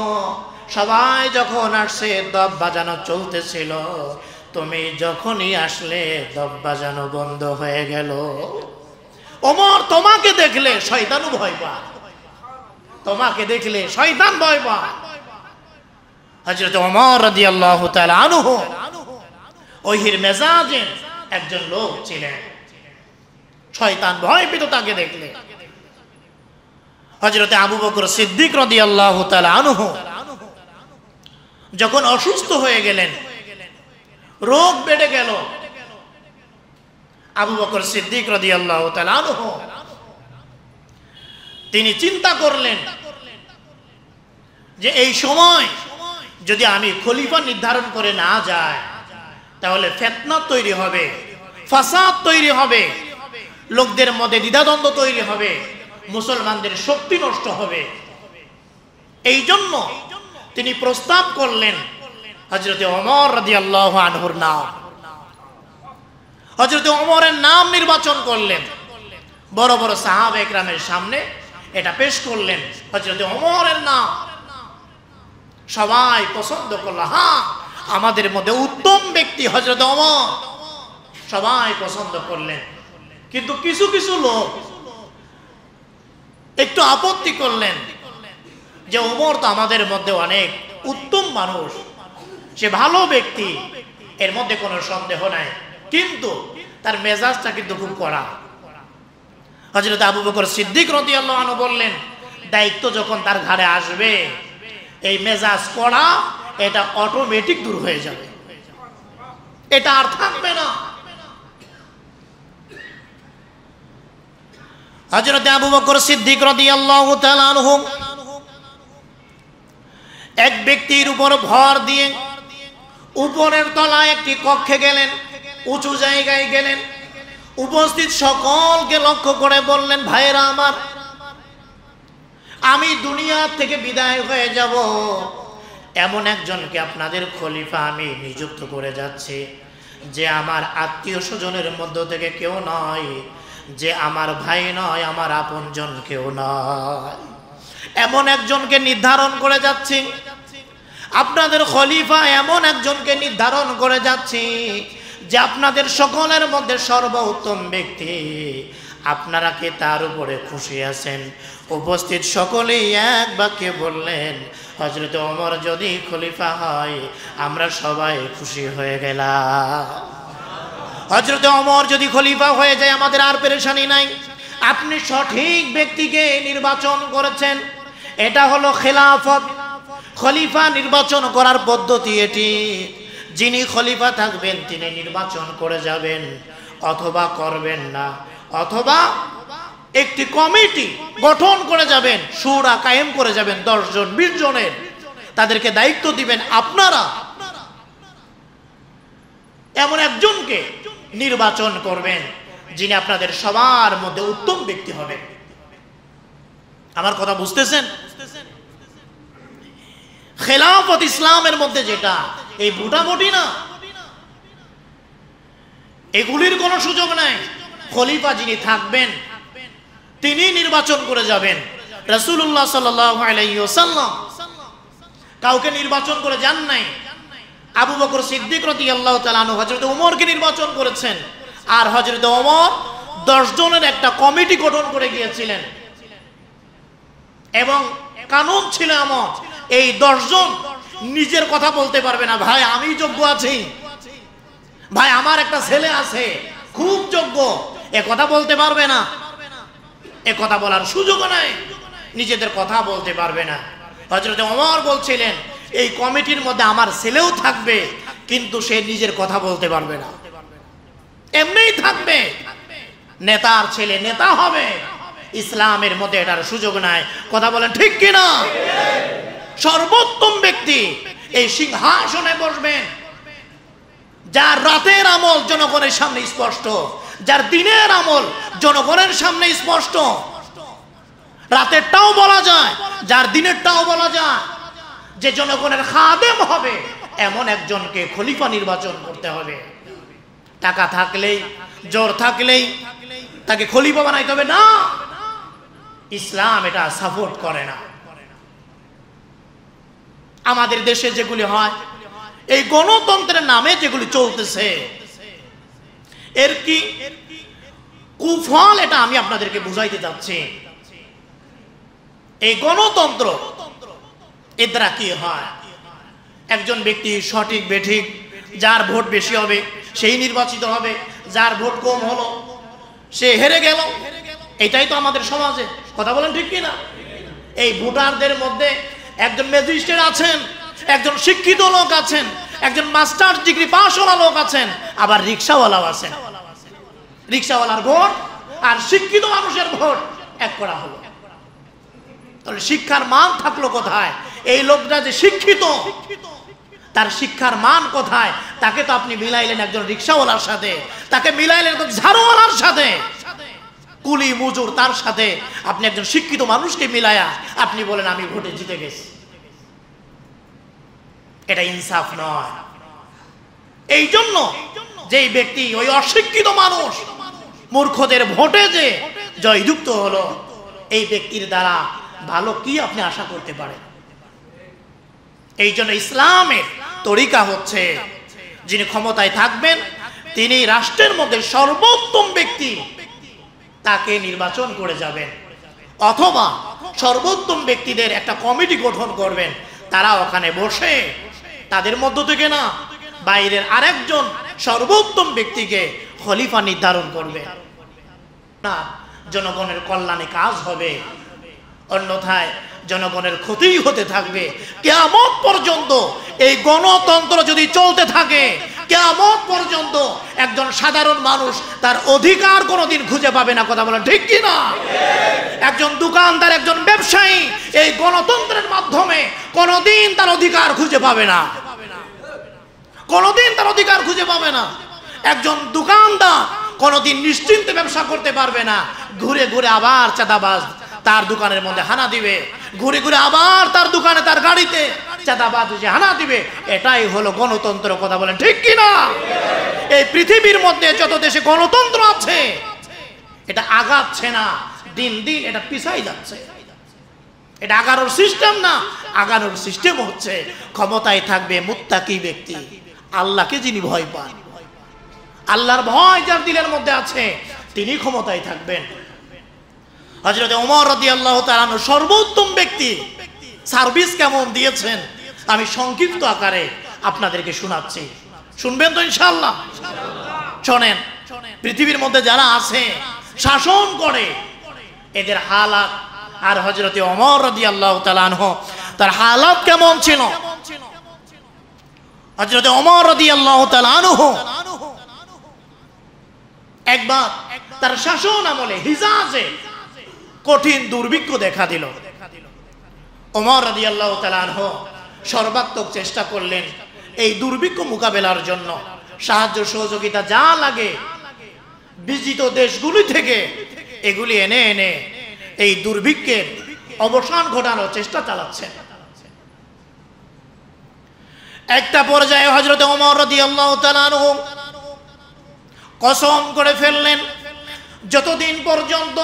সবাই যখন আসছে দফ বাজানো চলতেছিল, তুমি যখনই আসলে দফ বাজানো বন্ধ হয়ে গেল। ওমর তোমাকে দেখলে শয়তানও ভয় পায়, তোমাকে দেখলে শয়তান ভয় পায়। হযরত ওমর রাদিয়াল্লাহু তাআলা আনহু ওহির মেজাজের একজন লোক ছিলেন, শয়তান ভয় পেত তাকে দেখলে। হযরতে আবু বকর সিদ্দিক রাদিয়াল্লাহু তাআলা আনহু যখন অসুস্থ হয়ে গেলেন, রোগ বেড়ে গেল, আবু বকর সিদ্দিক রাদিয়াল্লাহু তাআলা আনহু তিনি চিন্তা করলেন যে এই সময় যদি আমি খলিফা নির্ধারণ করে না যাই, তাহলে ফিতনা তৈরি হবে, ফাসাদ তৈরি হবে, লোকদের মধ্যে দ্বিধাদ্বন্দ্ব তৈরি হবে, মুসলমানদের শক্তি নষ্ট হবে। এই জন্য তিনি প্রস্তাব করলেন হযরতে ওমর রাদিয়াল্লাহু আনহুর নাম। হযরতে ওমরের নাম নির্বাচন করলেন, বড় বড় সাহাবা ইকরামের সামনে এটা পেশ করলেন, হযরতে ওমরের নাম। সবাই পছন্দ করলো, হ্যাঁ আমাদের মধ্যে উত্তম ব্যক্তি হযরত ওমর, সবাই পছন্দ করলেন। কিন্তু কিছু কিছু লোক একটু আপত্তি করলেন যে ওমর তো আমাদের মধ্যে অনেক উত্তম মানুষ, সে ভালো ব্যক্তি, এর মধ্যে কোনো সন্দেহ নাই, কিন্তু তার মেজাজটা কিন্তু খুব কড়া। হযরত আবু বকর সিদ্দিক রাদিয়াল্লাহু আনহু বললেন, দায়িত্ব যখন তার ঘাড়ে আসবে, এই মেজাজ কড়া এটা অটোমেটিক দূর হয়ে যাবে, এটা আর থাকবে না। হযরত আবু বকর সিদ্দিক রাদিয়াল্লাহু তাআলা আনহু এক ব্যক্তির উপর ভর দিয়ে উপরের তলায় একটি কক্ষে গেলেন, উঁচু জায়গায় গেলেন, উপস্থিত সকলকে লক্ষ্য করে বললেন, ভাইরা আমার, আমি দুনিয়া থেকে বিদায় হয়ে যাব, এমন একজনকে আপনাদের খলিফা আমি নিযুক্ত করে যাচ্ছি, যে আমার আত্মীয় স্বজনের মধ্য থেকে কেউ নয়, যে আমার ভাই নয়, আমার আপনজন কেউ নয়, এমন একজনকে নির্ধারণ করে যাচ্ছি। আপনাদের খলিফা এমন একজনকে নির্ধারণ করে যাচ্ছি, যে আপনাদের সকলের মধ্যে সর্বোত্তম ব্যক্তি। আপনারা কি তার উপরে খুশি আছেন? উপস্থিত সকলেই এক বাক্যে বললেন, হযরত ওমর যদি খলিফা হয় আমরা সবাই খুশি হয়ে গেলাম। হযরত ওমর যদি খলিফা হয়ে যায় আমাদের আর পেরেশানি নাই। আপনি সঠিক ব্যক্তিকে নির্বাচন করেছেন, এটা হলো খেলাফত। খলিফা নির্বাচন করার পদ্ধতি এটি, যিনি খলিফা থাকবেন তিনি নির্বাচন করে যাবেন, অথবা করবেন না, অথবা একটি কমিটি গঠন করে যাবেন, শুরা কায়েম করে যাবেন 10 জন 20 জনের, তাদেরকে দায়িত্ব দিবেন, আপনারা এমন একজনকে নির্বাচন করবেন যিনি আপনাদের সবার মধ্যে উত্তম ব্যক্তি হবেন। আমার কথা বুঝতেছেন? খেলাফত ইসলামের মধ্যে যেটা, এই ভোটাভুটি না, এগুলির কোনো সুযোগ নাই। খলিফা যিনি থাকবেন তিনি নির্বাচন করে যাবেন। রাসূলুল্লাহ সাল্লাল্লাহু আলাইহি ওয়াসাল্লাম কাউকে নির্বাচন করে যান নাই। আবু বকর সিদ্দিক রাদিয়াল্লাহু তাআলা আনহু হযরত ওমরকে নির্বাচন করেছেন, আর হযরত ওমর 10 জনের একটা কমিটি গঠন করে গিয়েছিলেন, এবং কানুন ছিল এমন, এই 10 জন নিজের কথা বলতে পারবে না, ভাই আমি যোগ্য আছি, ভাই আমার একটা ছেলে আছে খুব যোগ্য, এ কথা বলতে পারবে না, এ কথা বলার সুযোগ নাই, নিজেদের কথা বলতে পারবে না। হযরত ওমর বলছিলেন, এই কমিটির মধ্যে আমার ছেলেও থাকবে, কিন্তু সে নিজের কথা বলতে পারবে না, এমনিই থাকবে, নেতার ছেলে নেতা হবে, ইসলামের মধ্যে এটার সুযোগ নাই। কথা বলেন ঠিক কিনা? সর্বোত্তম ব্যক্তি এই সিংহাসনে বসবেন, যার রাতের আমল জনগণের সামনে স্পষ্ট, যার দিনের আমল জনগণের সামনে স্পষ্ট, রাতেরটাও বলা যায়, যার দিনেরটাও বলা যায়, যে জনগণের খাদেম হবে, এমন একজনকে খলিফা নির্বাচন করতে হবে। টাকা থাকলেই, জোর থাকলেই তাকে খলিফা বানাইতে হবে না, ইসলাম এটা সাপোর্ট করে না। আমাদের দেশে যেগুলি হয়, এই গণতন্ত্রের নামে যেগুলি চলতেছে, এর কি কুফল এটা আমি আপনাদেরকে বুঝাইতে যাচ্ছি। এই গণতন্ত্র এর দ্বারা কি হয়, একজন ব্যক্তি সঠিক বেঠিক, যার ভোট বেশি হবে সেই নির্বাচিত হবে, যার ভোট কম হলো সে হেরে গেল, এটাই তো আমাদের সমাজে। কথা বলেন ঠিক কিনা? এই ভোটারদের মধ্যে একজন ম্যাজিস্ট্রেট আছেন, একজন শিক্ষিত লোক আছেন, একজন মাস্টার্স ডিগ্রি পাশ ওয়ালা লোক আছেন, আবার রিকশাওয়ালাও আছেন। রিকশাওয়ালার ভোট আর শিক্ষিত মানুষের ভোট এক করা হলো, তাহলে শিক্ষার মান থাকলো কোথায়? এই লোকটা যে শিক্ষিত, তার শিক্ষার মান কোথায়? তাকে তো আপনি মিলাইলেন একজন রিকশাওয়ালার সাথে, তাকে মিলাইলেন একজন ঝাড়ুওয়ালার সাথে, কুলি মজুর তার সাথে আপনি একজন শিক্ষিত মানুষকে মিলায়া আপনি বলেন আমি ভোটে জিতে গেছি। এটা ইনসাফ নয়। এই জন্য যেই ব্যক্তি ওই অশিক্ষিত মানুষ মূর্খদের ভোটে যে জয়যুক্ত হলো, এই ব্যক্তির দ্বারা ভালো কি আপনি আশা করতে পারেন? এই জন্য ইসলামের তরিকা হচ্ছে যিনি ক্ষমতায় থাকবেন তিনি রাষ্ট্রের মধ্যে সর্বোত্তম ব্যক্তি তাকে নির্বাচন করে যাবেন, অথবা সর্বোত্তম ব্যক্তিদের একটা কমিটি গঠন করবেন, তারা ওখানে বসে তাদের মধ্য থেকে না বাইরের আরেকজন সর্বোত্তম ব্যক্তিকে খলিফা নির্ধারণ করবে, না জনগণের কল্যাণে কাজ হবে, অন্যথায় জনগণের ক্ষতিই হতে থাকবে। কিয়ামত পর্যন্ত এই গণতন্ত্র যদি চলতে থাকে, কিয়ামত পর্যন্ত একজন সাধারণ মানুষ তার অধিকার কোনোদিন খুঁজে পাবে না। কথা বলেন ঠিক কি না? একজন দোকানদার, একজন ব্যবসায়ী এই গণতন্ত্রের মাধ্যমে কোনোদিন তার অধিকার খুঁজে পাবে না, কোনোদিন তার অধিকার খুঁজে পাবে না। একজন দোকানদার কোনোদিন নিশ্চিন্তে ব্যবসা করতে পারবে না, ঘুরে ঘুরে আবার চাঁদাবাজ তার দোকানের মধ্যে হানা দিবে, ঘুরে ঘুরে আবার তার দোকানে তার গাড়িতে চাঁদাবাজ এসে হানা দিবে। এটাই হলো গণতন্ত্র। কথা বলেন ঠিক কি না? এই পৃথিবীর মধ্যে যত দেশে গণতন্ত্র আছে এটা আগাচ্ছে না, দিন দিন এটা পিছাই যাচ্ছে। এটা আগানোর সিস্টেম না, আগানোর সিস্টেম হচ্ছে ক্ষমতায় থাকবে মুত্তাকি ব্যক্তি, আল্লাহকে যিনি ভয় পান, আল্লাহর ভয় যার দিলের মধ্যে আছে তিনি ক্ষমতায় থাকবেন। হযরত ওমর রাদিয়াল্লাহু তাআলা সর্বোত্তম ব্যক্তি, সার্ভিস কেমন দিয়েছেন আমি সংক্ষিপ্ত আকারে আপনাদেরকে শোনাচ্ছি, শুনবেন তো ইনশাআল্লাহ? শোনেন, পৃথিবীর মধ্যে যারা আছে শাসন করে এদের হালাত আর হযরত ওমর রাদিয়াল্লাহু তাআলা আনহু তার হালাত কেমন ছিল। হযরত ওমর রাদিয়াল্লাহু তাআলা আনহু একবার তার শাসন আমলে হিজাজে কঠিন দুর্ভিক্ষ দেখা দিল। ওমর রাদিয়াল্লাহু তাআলা আনহু সর্বাত্মক চেষ্টা করলেন এই দুর্ভিক্ষ মোকাবেলার জন্য, সাহায্য সহযোগিতা যা লাগে বিজিত দেশগুলি থেকে এগুলি এনে এনে এই দুর্ভিক্ষের অবসান ঘটানোর চেষ্টা চালাচ্ছেন। একটা পর্যায়ে হযরত ওমর রাদিয়াল্লাহু তাআলা আনহু কসম করে ফেললেন, যতদিন পর্যন্ত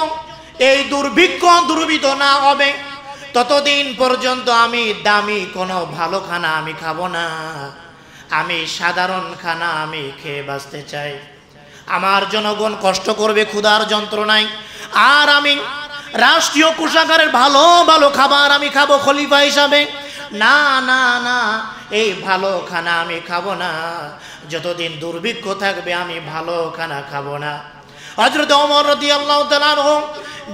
এই দুর্ভিক্ষ দূরীভূত না হবে ততদিন পর্যন্ত আমি দামি কোনো ভালো খানা আমি খাবো না, আমি সাধারণ খানা আমি খেয়ে বাঁচতে চাই। আমার জনগণ কষ্ট করবে ক্ষুধার যন্ত্রণায়, আর আমি রাষ্ট্রীয় কোষাগারের ভালো ভালো খাবার আমি খাবো খলিফা হিসাবে। না না না, এই ভালো খানা আমি খাবো না, যতদিন দুর্ভিক্ষ থাকবে আমি ভালো খানা খাবো না। হযরত ওমর রাদিয়াল্লাহু তাআলা আনহু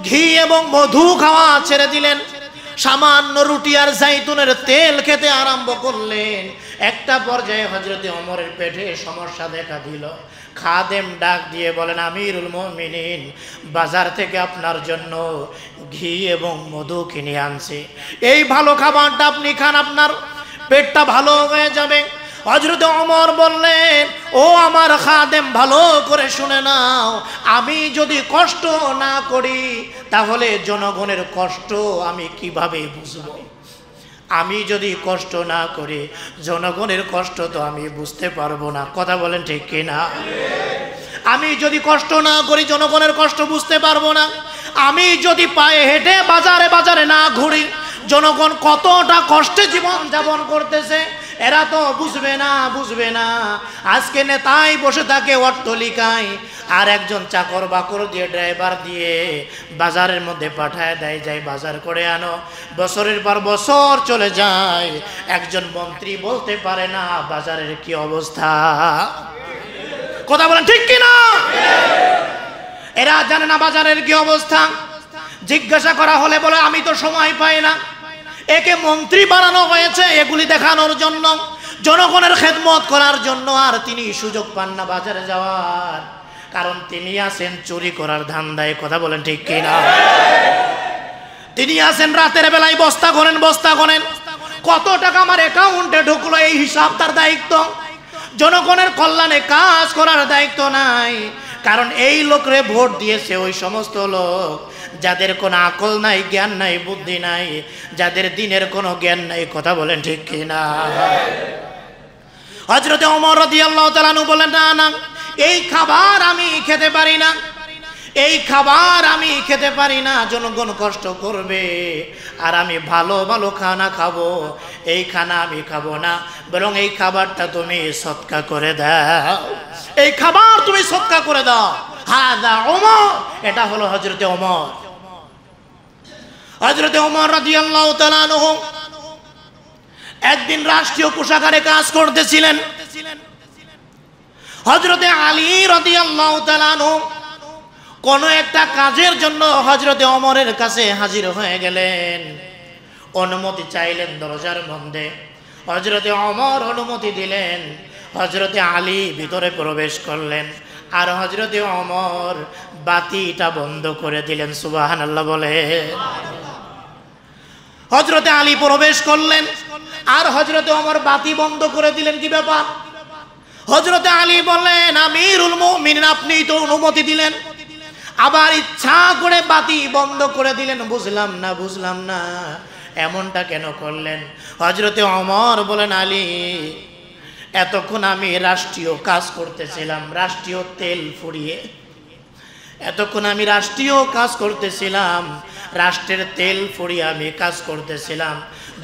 ঘি এবং মধু খাওয়া ছেড়ে দিলেন, সামান্য রুটি আর জাইতুনের তেল খেতে আরম্ভ করলেন। একটা পর্যায়ে হযরত ওমরের পেটে সমস্যা দেখা দিল। খাদেম ডাক দিয়ে বলেন, আমিরুল মুমিনিন, বাজার থেকে আপনার জন্য ঘি এবং মধু কিনে আনছি, এই ভালো খাবারটা আপনি খান, আপনার পেটটা ভালো হয়ে যাবে। হযরত ওমর বললেন, ও আমার খাদেম, ভালো করে শুনে নাও, আমি যদি কষ্ট না করি তাহলে জনগণের কষ্ট আমি কিভাবে বুঝব? আমি যদি কষ্ট না করি জনগণের কষ্ট তো আমি বুঝতে পারবো না। কথা বলেন ঠিক কিনা? আমি যদি কষ্ট না করি জনগণের কষ্ট বুঝতে পারবো না। আমি যদি পায়ে হেঁটে বাজারে বাজারে না ঘুরি জনগণ কতটা কষ্টে জীবন যাপন করতেছে এরা তো বুঝবে না, বুঝবে না। আজকে নেতাই বসে থাকে অট্টালিকায়, আর একজন চাকর বাকর দিয়ে ড্রাইভার দিয়ে বাজারের মধ্যে পাঠায় দেয়, যাই বাজার করে আনো। বছরের পর বছর চলে যায়, একজন মন্ত্রী বলতে পারে না বাজারের কি অবস্থা। কথা বলেন ঠিক কিনা? এরা জানে না বাজারের কি অবস্থা। জিজ্ঞাসা করা হলে বলে আমি তো সময় পাই না। একে মন্ত্রী বানানো হয়েছে এগুলি দেখানোর জন্য, জনগণের খেদমত করার জন্য, আর তিনি সুযোগ পান না বাজারে যাওয়ার, কারণ তিনি আছেন চুরি করার ধান্দায়। কথা বলেন ঠিক কিনা? তিনি আছেন রাতের বেলায় বস্তা গণেন, বস্তা গণেন, কত টাকা আমার অ্যাকাউন্টে ঢুকলো এই হিসাব তার দায়িত্ব। জনগণের কল্যাণে কাজ করার দায়িত্ব নাই, কারণ এই লোকরে ভোট দিয়েছে ওই সমস্ত লোক যাদের কোনো আকল নাই, জ্ঞান নাই, বুদ্ধি নাই, যাদের দিনের কোনো জ্ঞান নাই। কথা বলেন ঠিক কিনা? হযরত ওমর রাদিয়াল্লাহু তাআলা আনহু বলেন, না না, এই খাবার আমি খেতে পারি না, এই খাবার আমি খেতে পারি না, জনগণ কষ্ট করবে, আর আমি ভালো ভালো খানা খাবো, এই খানা আমি খাবো না, বরং এই খাবারটা তুমি সদকা করে দাও, এই খাবার তুমি সদকা করে দাও। হাদা ওমর, এটা হলো হযরতে ওমর। হযরতে ওমর রাদিয়াল্লাহু তাআলা আনহু একদিন রাষ্ট্রীয় কোষাগারে কাজ করতেছিলেন। হযরতে আলী রাদিয়াল্লাহু তাআলা আনহু কোন একটা কাজের জন্য হযরতে ওমরের কাছে হাজির হয়ে গেলেন, অনুমতি চাইলেন দরজার মধ্যে। হযরতে ওমর অনুমতি দিলেন, হযরতে আলী ভিতরে প্রবেশ করলেন, আর হযরতে ওমর বাতিটা বন্ধ করে দিলেন। সুবহানাল্লাহ বলে। হযরতে আলী প্রবেশ করলেন আর হযরতে ওমর বাতি বন্ধ করে দিলেন। কি ব্যাপার? হযরতে আলী বললেন, আমিরুল মুমিনিন, আপনি তো অনুমতি দিলেন, আবার ইচ্ছা করে বাতি বন্ধ করে দিলেন, বুঝলাম না এমনটা কেন করলেন? হযরতে ওমর বলেন, আলী, এতক্ষণ আমি রাষ্ট্রীয় কাজ করতেছিলাম, রাষ্ট্রীয় তেল ফুরিয়ে, এতক্ষণ আমি রাষ্ট্রীয় কাজ করতেছিলাম, রাষ্ট্রের তেল ফুরিয়ে আমি কাজ করতেছিলাম।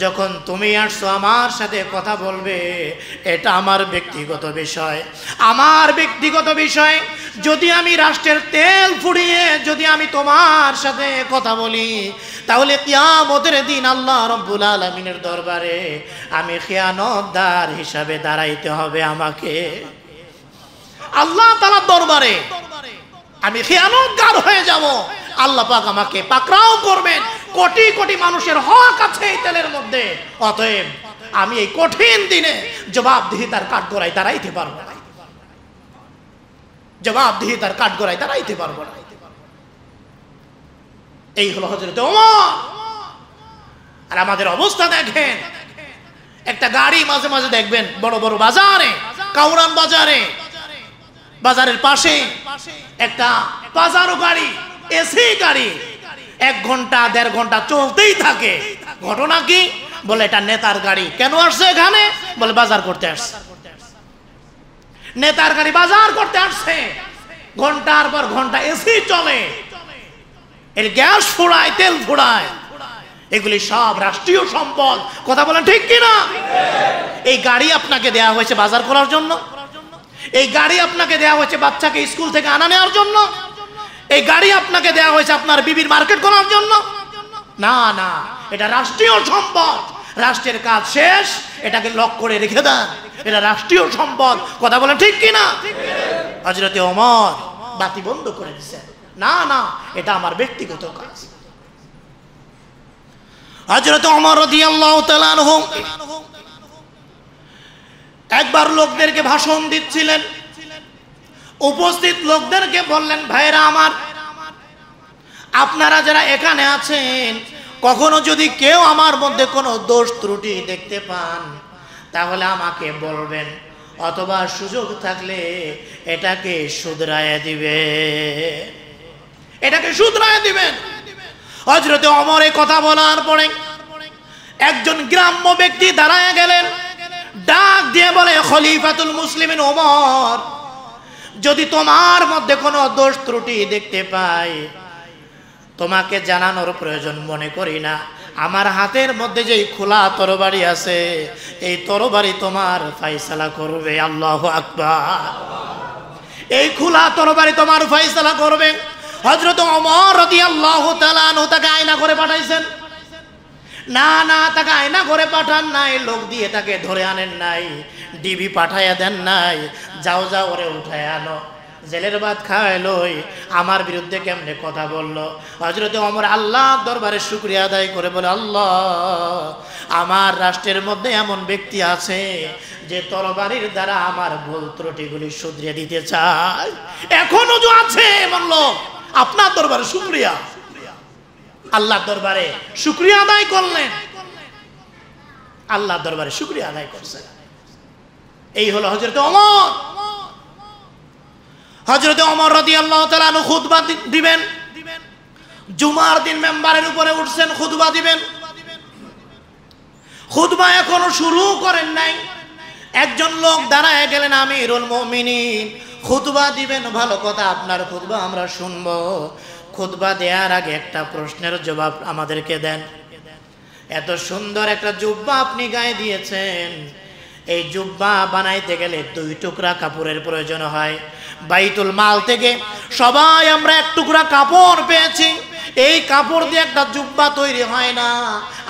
যখন তুমি আসছো আমার সাথে কথা বলবে, এটা আমার ব্যক্তিগত বিষয়, আমার ব্যক্তিগত বিষয়। যদি আমি রাষ্ট্রের তেল ফুরিয়ে যদি আমি তোমার সাথে কথা বলি, তাহলে কিয়ামতের দিন আল্লাহ রাব্বুল আলামিনের দরবারে আমি খিয়ানতদার হিসাবে দাঁড়াইতে হবে আমাকে। আল্লাহ তাআলার দরবারে আমি খিয়ানতগার হয়ে যাব, আল্লাহ পাক আমাকে পাকড়াও করবেন। কোটি কোটি মানুষের হক আছে এই তেলের মধ্যে, অতএব আমি এই কঠিন দিনে জবাবদিহিতার কাঠগড়ায় দাঁড়াইতে পারবো না, জবাবদিহিতার কাঠগড়ায় দাঁড়াইতে পারবো না। এই হলো হযরতে ওমর। আর আমাদের অবস্থা দেখেন, একটা গাড়ি মাঝে মাঝে দেখবেন বড় বড় বাজারে, কাউরান বাজারে, বাজারের পাশে একটা পাজারো গাড়ি, এসি গাড়ি, 1 ঘন্টা 1.5 ঘন্টা চলতেই থাকে। ঘটনা কি? বলে এটা নেতার গাড়ি। কেন আসছে এখানে? বলে বাজার করতে আসছে। নেতার গাড়ি বাজার করতে আসছে, ঘন্টার পর ঘন্টা এসি চলে, এর গ্যাস ফুরায়, তেল ফুরায়, এগুলি সব রাষ্ট্রীয় সম্পদ। কথা বলেন ঠিক কিনা? এই গাড়ি আপনাকে দেয়া হয়েছে বাজার করার জন্য, এই গাড়ি আপনাকে দেয়া হয়েছে বাচ্চাকে স্কুল থেকে আনা নেওয়ার জন্য, এই গাড়ি আপনাকে দেয়া হয়েছে আপনার বিবির মার্কেট করার জন্য? না না, এটা রাষ্ট্রীয় সম্পদ। রাষ্ট্রের কাজ শেষ, এটাকে লক করে রেখে দেন, এটা রাষ্ট্রীয় সম্পদ। কথা বলেন ঠিক কিনা? হযরতে ওমর বাতি বন্ধ করে দিয়েছেন, না না, এটা আমার ব্যক্তিগত কাজ। হযরতে ওমর রাদিয়াল্লাহু তাআলা আনহু একবার লোকদেরকে ভাষণ দিচ্ছিলেন, উপস্থিত লোকদেরকে বললেন, ভাইরা আমার, আপনারা যারা এখানে আছেন, কখনো যদি কেউ আমার মধ্যে কোনো দোষ ত্রুটি দেখতে পান, তাহলে আমাকে বলবেন, অথবা সুযোগ থাকলে এটাকে শুধরায় দিবে, এটাকে শুধরায় দিবেন। হযরতে ওমর এই কথা বলার পরে একজন গ্রাম্য ব্যক্তি দাঁড়ায় গেলেন, ডাক দিয়ে বলে, খলিফাতুল মুসলিমিন ওমর, যদি তোমার মধ্যে কোনো দোষ ত্রুটি দেখতে পাই, তোমাকে জানানোর প্রয়োজন মনে করি না। আমার হাতের মধ্যে যে খোলা তরবারি আছে, এই তরবারি তোমার ফয়সালা করবে। আল্লাহু আকবার। এই খোলা তরবারি তোমার ফয়সালা করবে। হযরত ওমর রাদিয়াল্লাহু তাআলা আনহু তাকে আয়না করে পাঠাইছেন। না না, তাকে আয়না করে পাঠান নাই, লোক দিয়ে তাকে ধরে আনেন নাই, ডিবি পাঠাইয়া দেন নাই, যাও যাও ওরে উঠায় আনো, জেলের ভাত খাওয়াইলই, আমার বিরুদ্ধে কেমনে কথা বললো। হযরতে ওমর আল্লাহর দরবারে শুকরিয়া আদায় করে বলে, আল্লাহ, আমার রাষ্ট্রের মধ্যে এমন ব্যক্তি আছে যে তরবারির দ্বারা আমার ভুল ত্রুটিগুলি শুধরিয়ে দিতে চায়, এখনো যে আছে এমন লোক, আপনার দরবারে শুকরিয়া। আল্লাহর দরবারে শুকরিয়া আদায় করলেন, আল্লাহর দরবারে শুকরিয়া আদায় করছেন। এই হলো হযরতে ওমর। হযরতে ওমর রাদিয়াল্লাহু তাআলা আনহু খুতবা দিবেন, জুমার দিন মেম্বারের উপরে উঠছেন, খুতবা দিবেন। খুতবা এখনো শুরু করেন নাই, একজন লোক দাঁড়ায় গেলেন, আমিরুল মুমিনিন, খুতবা দিবেন, ভালো কথা, আপনার খুতবা আমরা শুনবো। খুতবা দেওয়ার আগে একটা প্রশ্নের জবাব আমাদেরকে দেন। এত সুন্দর একটা জুব্বা আপনি গায়ে দিয়েছেন, এই জুব্বা বানাইতে গেলে 2 টুকরা কাপড়ের প্রয়োজন হয়। বাইতুল মাল থেকে সবাই আমরা 1 টুকরা কাপড় পেয়েছি। এই কাপড় দিয়ে একটা জুব্বা তৈরি হয় না,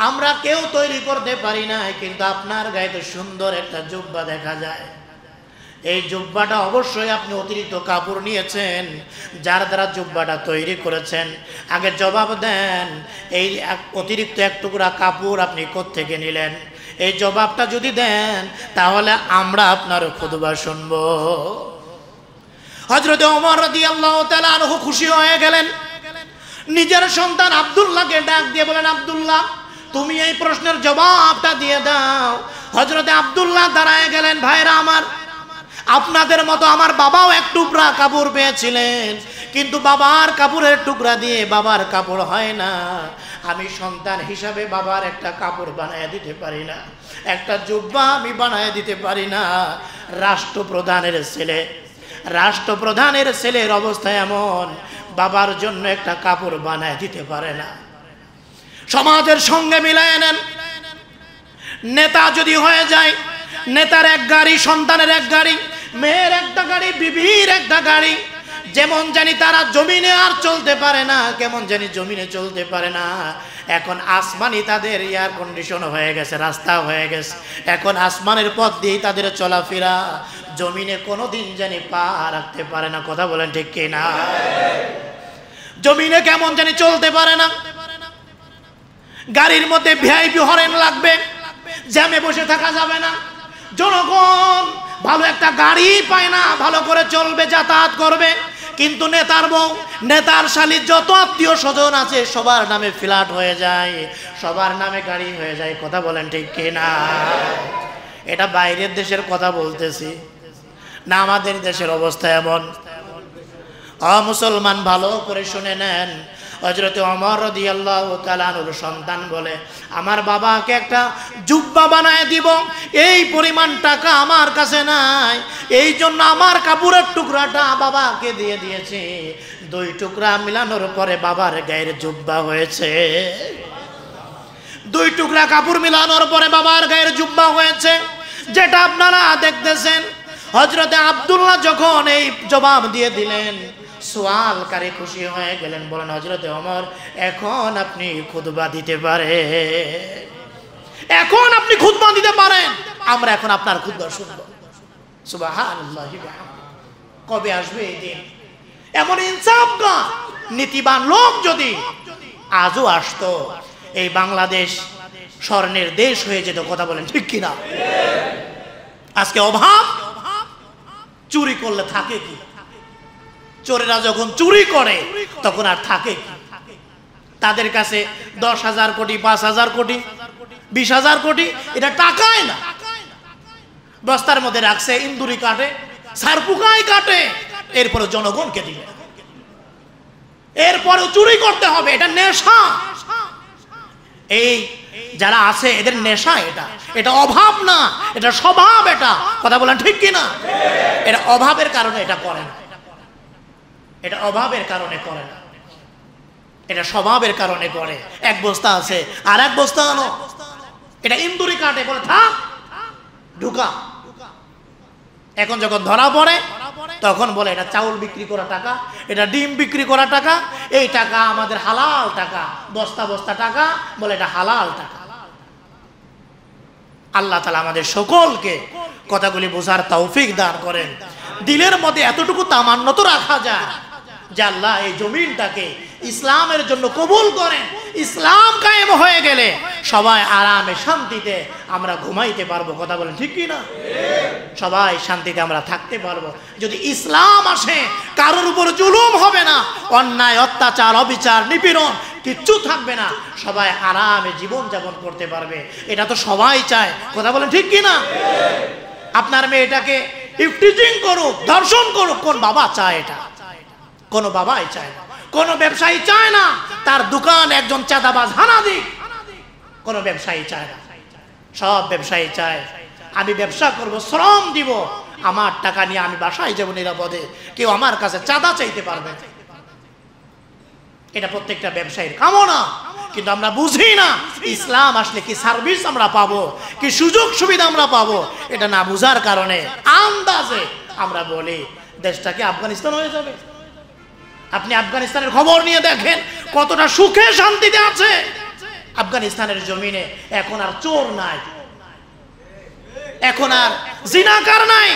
আমরা কেউ তৈরি করতে পারি না, কিন্তু আপনার গায়ে তো সুন্দর একটা জুব্বা দেখা যায়। এই জুব্বাটা অবশ্যই আপনি অতিরিক্ত কাপড় নিয়েছেন, যার দ্বারা জুব্বাটা তৈরি করেছেন। আগে জবাব দেন, এই অতিরিক্ত 1 টুকরা কাপড় আপনি কোত্থেকে নিলেন? এই জবাবটা যদি দেন তাহলে আমরা আপনার খুতবা শুনব। হযরত ওমর রাদিয়াল্লাহু তাআলা আনহু খুশি হয়ে গেলেন, নিজের সন্তান আব্দুল্লাহকে ডাক দিয়ে বলেন, আব্দুল্লাহ তুমি এই প্রশ্নের জবাবটা দিয়ে দাও। হযরতে আব্দুল্লাহ দাঁড়ায় গেলেন, ভাইরা আমার, আপনাদের মতো আমার বাবাও 1 টুকরা কাপড় পেয়েছিলেন, কিন্তু বাবার কাপড়ের টুকরা দিয়ে বাবার কাপড় হয় না। আমি সন্তান হিসাবে বাবার একটা কাপড় বানায় দিতে পারি না, একটা জুব্বা আমি বানায় দিতে পারি না। রাষ্ট্রপ্রধানের ছেলের অবস্থা এমন, বাবার জন্য একটা কাপড় বানায় দিতে পারে না। সমাজের সঙ্গে মিলায় নেন, নেতা যদি হয়ে যায়, নেতার 1 গাড়ি, সন্তানের 1 গাড়ি, মেয়ের 1টা গাড়ি, বিবির 1টা গাড়ি। যেমন জানি তারা জমিনে আর চলতে পারে না, কেমন জানি জমিনে চলতে পারে না। এখন আসমানি তাদের এয়ার কন্ডিশন হয়ে গেছে, রাস্তা হয়ে গেছে, এখন আসমানের পথ দিয়ে তাদের চলাফেরা, জমিনে কোনোদিন জানি পা রাখতে পারে না। কথা বলেন ঠিক কি না? জমিনে কেমন জানি চলতে পারে না। গাড়ির মধ্যে ভিআইপি হরেন লাগবে, জ্যামে বসে থাকা যাবে না। জনগণ ভালো একটা গাড়ি পায় না, ভালো করে চলবে, যাতায়াত করবে। কিন্তু নেতার বউ, নেতার শালী, যত আত্মীয় স্বজন আছে সবার নামে ফ্ল্যাট হয়ে যায়, সবার নামে গাড়ি হয়ে যায়। কথা বলেন ঠিক কি না? এটা বাইরের দেশের কথা বলতেছি না, আমাদের দেশের অবস্থা এমন। মুসলমান ভালো করে শুনে নেন, হযরত ওমর রাদিয়াল্লাহু তাআলা আনহুর সন্তান বলে, আমার বাবাকে একটা জুব্বা বানায় দিব, এই পরিমাণ টাকা আমার কাছে নাই, এই জন্য আমার কাপড়ের টুকরাটা বাবাকে দিয়ে দিয়েছি। 2 টুকরা মিলানোর পরে বাবার গায়ের জুব্বা হয়েছে। 2 টুকরা কাপড় মিলানোর পরে বাবার গায়ের জুব্বা হয়েছে, যেটা আপনারা দেখতেছেন। হযরতে আব্দুল্লাহ যখন এই জবাব দিয়ে দিলেন, সোয়ালকারী খুশি হয়ে গেলেন, বলেন, হযরতে ওমর এখন আপনি খুতবা দিতে পারেন, এখন আপনি খুতবা দিতে পারেন, আমরা এখন আপনার খুতবা শুনব। সুবহানাল্লাহ। কবে আসবে এই দিন? এমন ইনসাফগান নীতিবান লোক যদি আজও আসতো, এই বাংলাদেশ স্বর্ণের দেশ হয়ে যেত। কথা বলেন ঠিক কিনা? আজকে অভাব, চুরি করলে থাকে কি? চোরেরা যখন চুরি করে তখন আর থাকে কি? তাদের কাছে 10,000 কোটি, 5,000 কোটি, 20,000 কোটি, এটা টাকায় না। বস্তার মধ্যে রাখছে, ইন্দুরি কাটে, সারপুকায় কাটে, এরপরে জনগণকে দিবে, এরপরে চুরি করতে হবে, এটা নেশা। এই যারা আছে এদের নেশা, এটা অভাব না, এটা স্বভাব। এটা কথা বলেন ঠিক কিনা? এটা অভাবের কারণে এটা করে না, এটা অভাবের কারণে করে না, এটা স্বভাবের কারণে করে। 1 বস্তা আছে আর 1 বস্তা আনো, এটা ইন্দুরি কাটে, বলে থাক, ঢুকা। এখন যখন ধরা পড়ে তখন বলে এটা চাউল বিক্রি করা টাকা, এটা ডিম বিক্রি করা টাকা, এই টাকা আমাদের হালাল টাকা, বস্তা বস্তা টাকা, বলে এটা হালাল টাকা। আল্লাহ তাআলা আমাদের সকলকে কথাগুলি বোঝার তৌফিক দান করেন। দিলের মধ্যে এতটুকু তামান্না তো রাখা যায় যে আল্লাহ এই জমিনটাকে ইসলামের জন্য কবুল করেন। ইসলাম কায়েম হয়ে গেলে সবাই আরামে শান্তিতে আমরা ঘুমাইতে পারবো। কথা বলেন ঠিক কি না? সবাই শান্তিতে আমরা থাকতে পারবো। যদি ইসলাম আসে, কারোর উপর জুলুম হবে না, অন্যায়, অত্যাচার, অবিচার, নিপীড়ন কিচ্ছু থাকবে না, সবাই আরামে জীবন যাপন করতে পারবে। এটা তো সবাই চায়। কথা বলেন ঠিক কি না? আপনার মেয়েটাকে ইফটিজিং করুক, ধর্ষণ করুক, কোন বাবা চায় এটা? কোন বাবাই চায় না। কোন ব্যবসায়ী চায় না তার দোকান একজন চাঁদাবাজ হানা দিক, কোন ব্যবসায়ী চায় না। সব ব্যবসায়ী চায় আমি ব্যবসা করব, শ্রম দিব, আমার টাকা নিয়ে আমি বাসায় যাব নিরাপদে, কেউ আমার কাছে চাঁদা চাইতে পারবে না। এটা প্রত্যেকটা ব্যবসায়ীর কামনা, কিন্তু আমরা বুঝি না ইসলাম আসলে কি সার্ভিস আমরা পাবো, কি সুযোগ সুবিধা আমরা পাবো, এটা না বুঝার কারণে আন্দাজে আমরা বলি দেশটাকে আফগানিস্তান হয়ে যাবে। আপনি আফগানিস্তানের খবর নিয়ে দেখেন কতটা সুখে শান্তিতে আছে। আফগানিস্তানের জমিনে এখন আর চোর নাই, এখন আর জিনাকার নাই,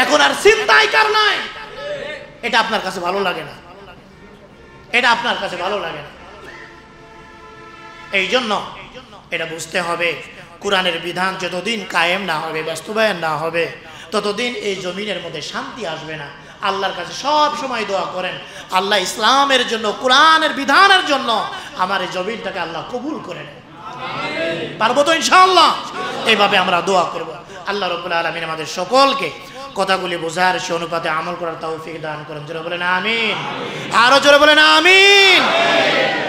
এখন আর ছিনতাইকার নাই। এটা আপনার কাছে ভালো লাগে না, এটা আপনার কাছে ভালো লাগে না। এই জন্য এটা বুঝতে হবে, কোরআনের বিধান যতদিন কায়েম না হবে, বাস্তবায়ন না হবে, ততদিন এই জমিনের মধ্যে শান্তি আসবে না। আল্লাহর কাছে সব সময় দোয়া করেন, আল্লাহ ইসলামের জন্য, কোরআনের বিধানের জন্য আমার এই জমিনটাকে আল্লাহ কবুল করে নেন। পারবো তো ইনশাআল্লাহ? এইভাবে আমরা দোয়া করব। আল্লাহ রাব্বুল আলামিন আমাদের সকলকে কথাগুলি বোঝার, সে অনুপাতে আমল করার তৌফিক দান করেন। জোরে বলেন আমিন, আরো জোরে বলেন আমিন।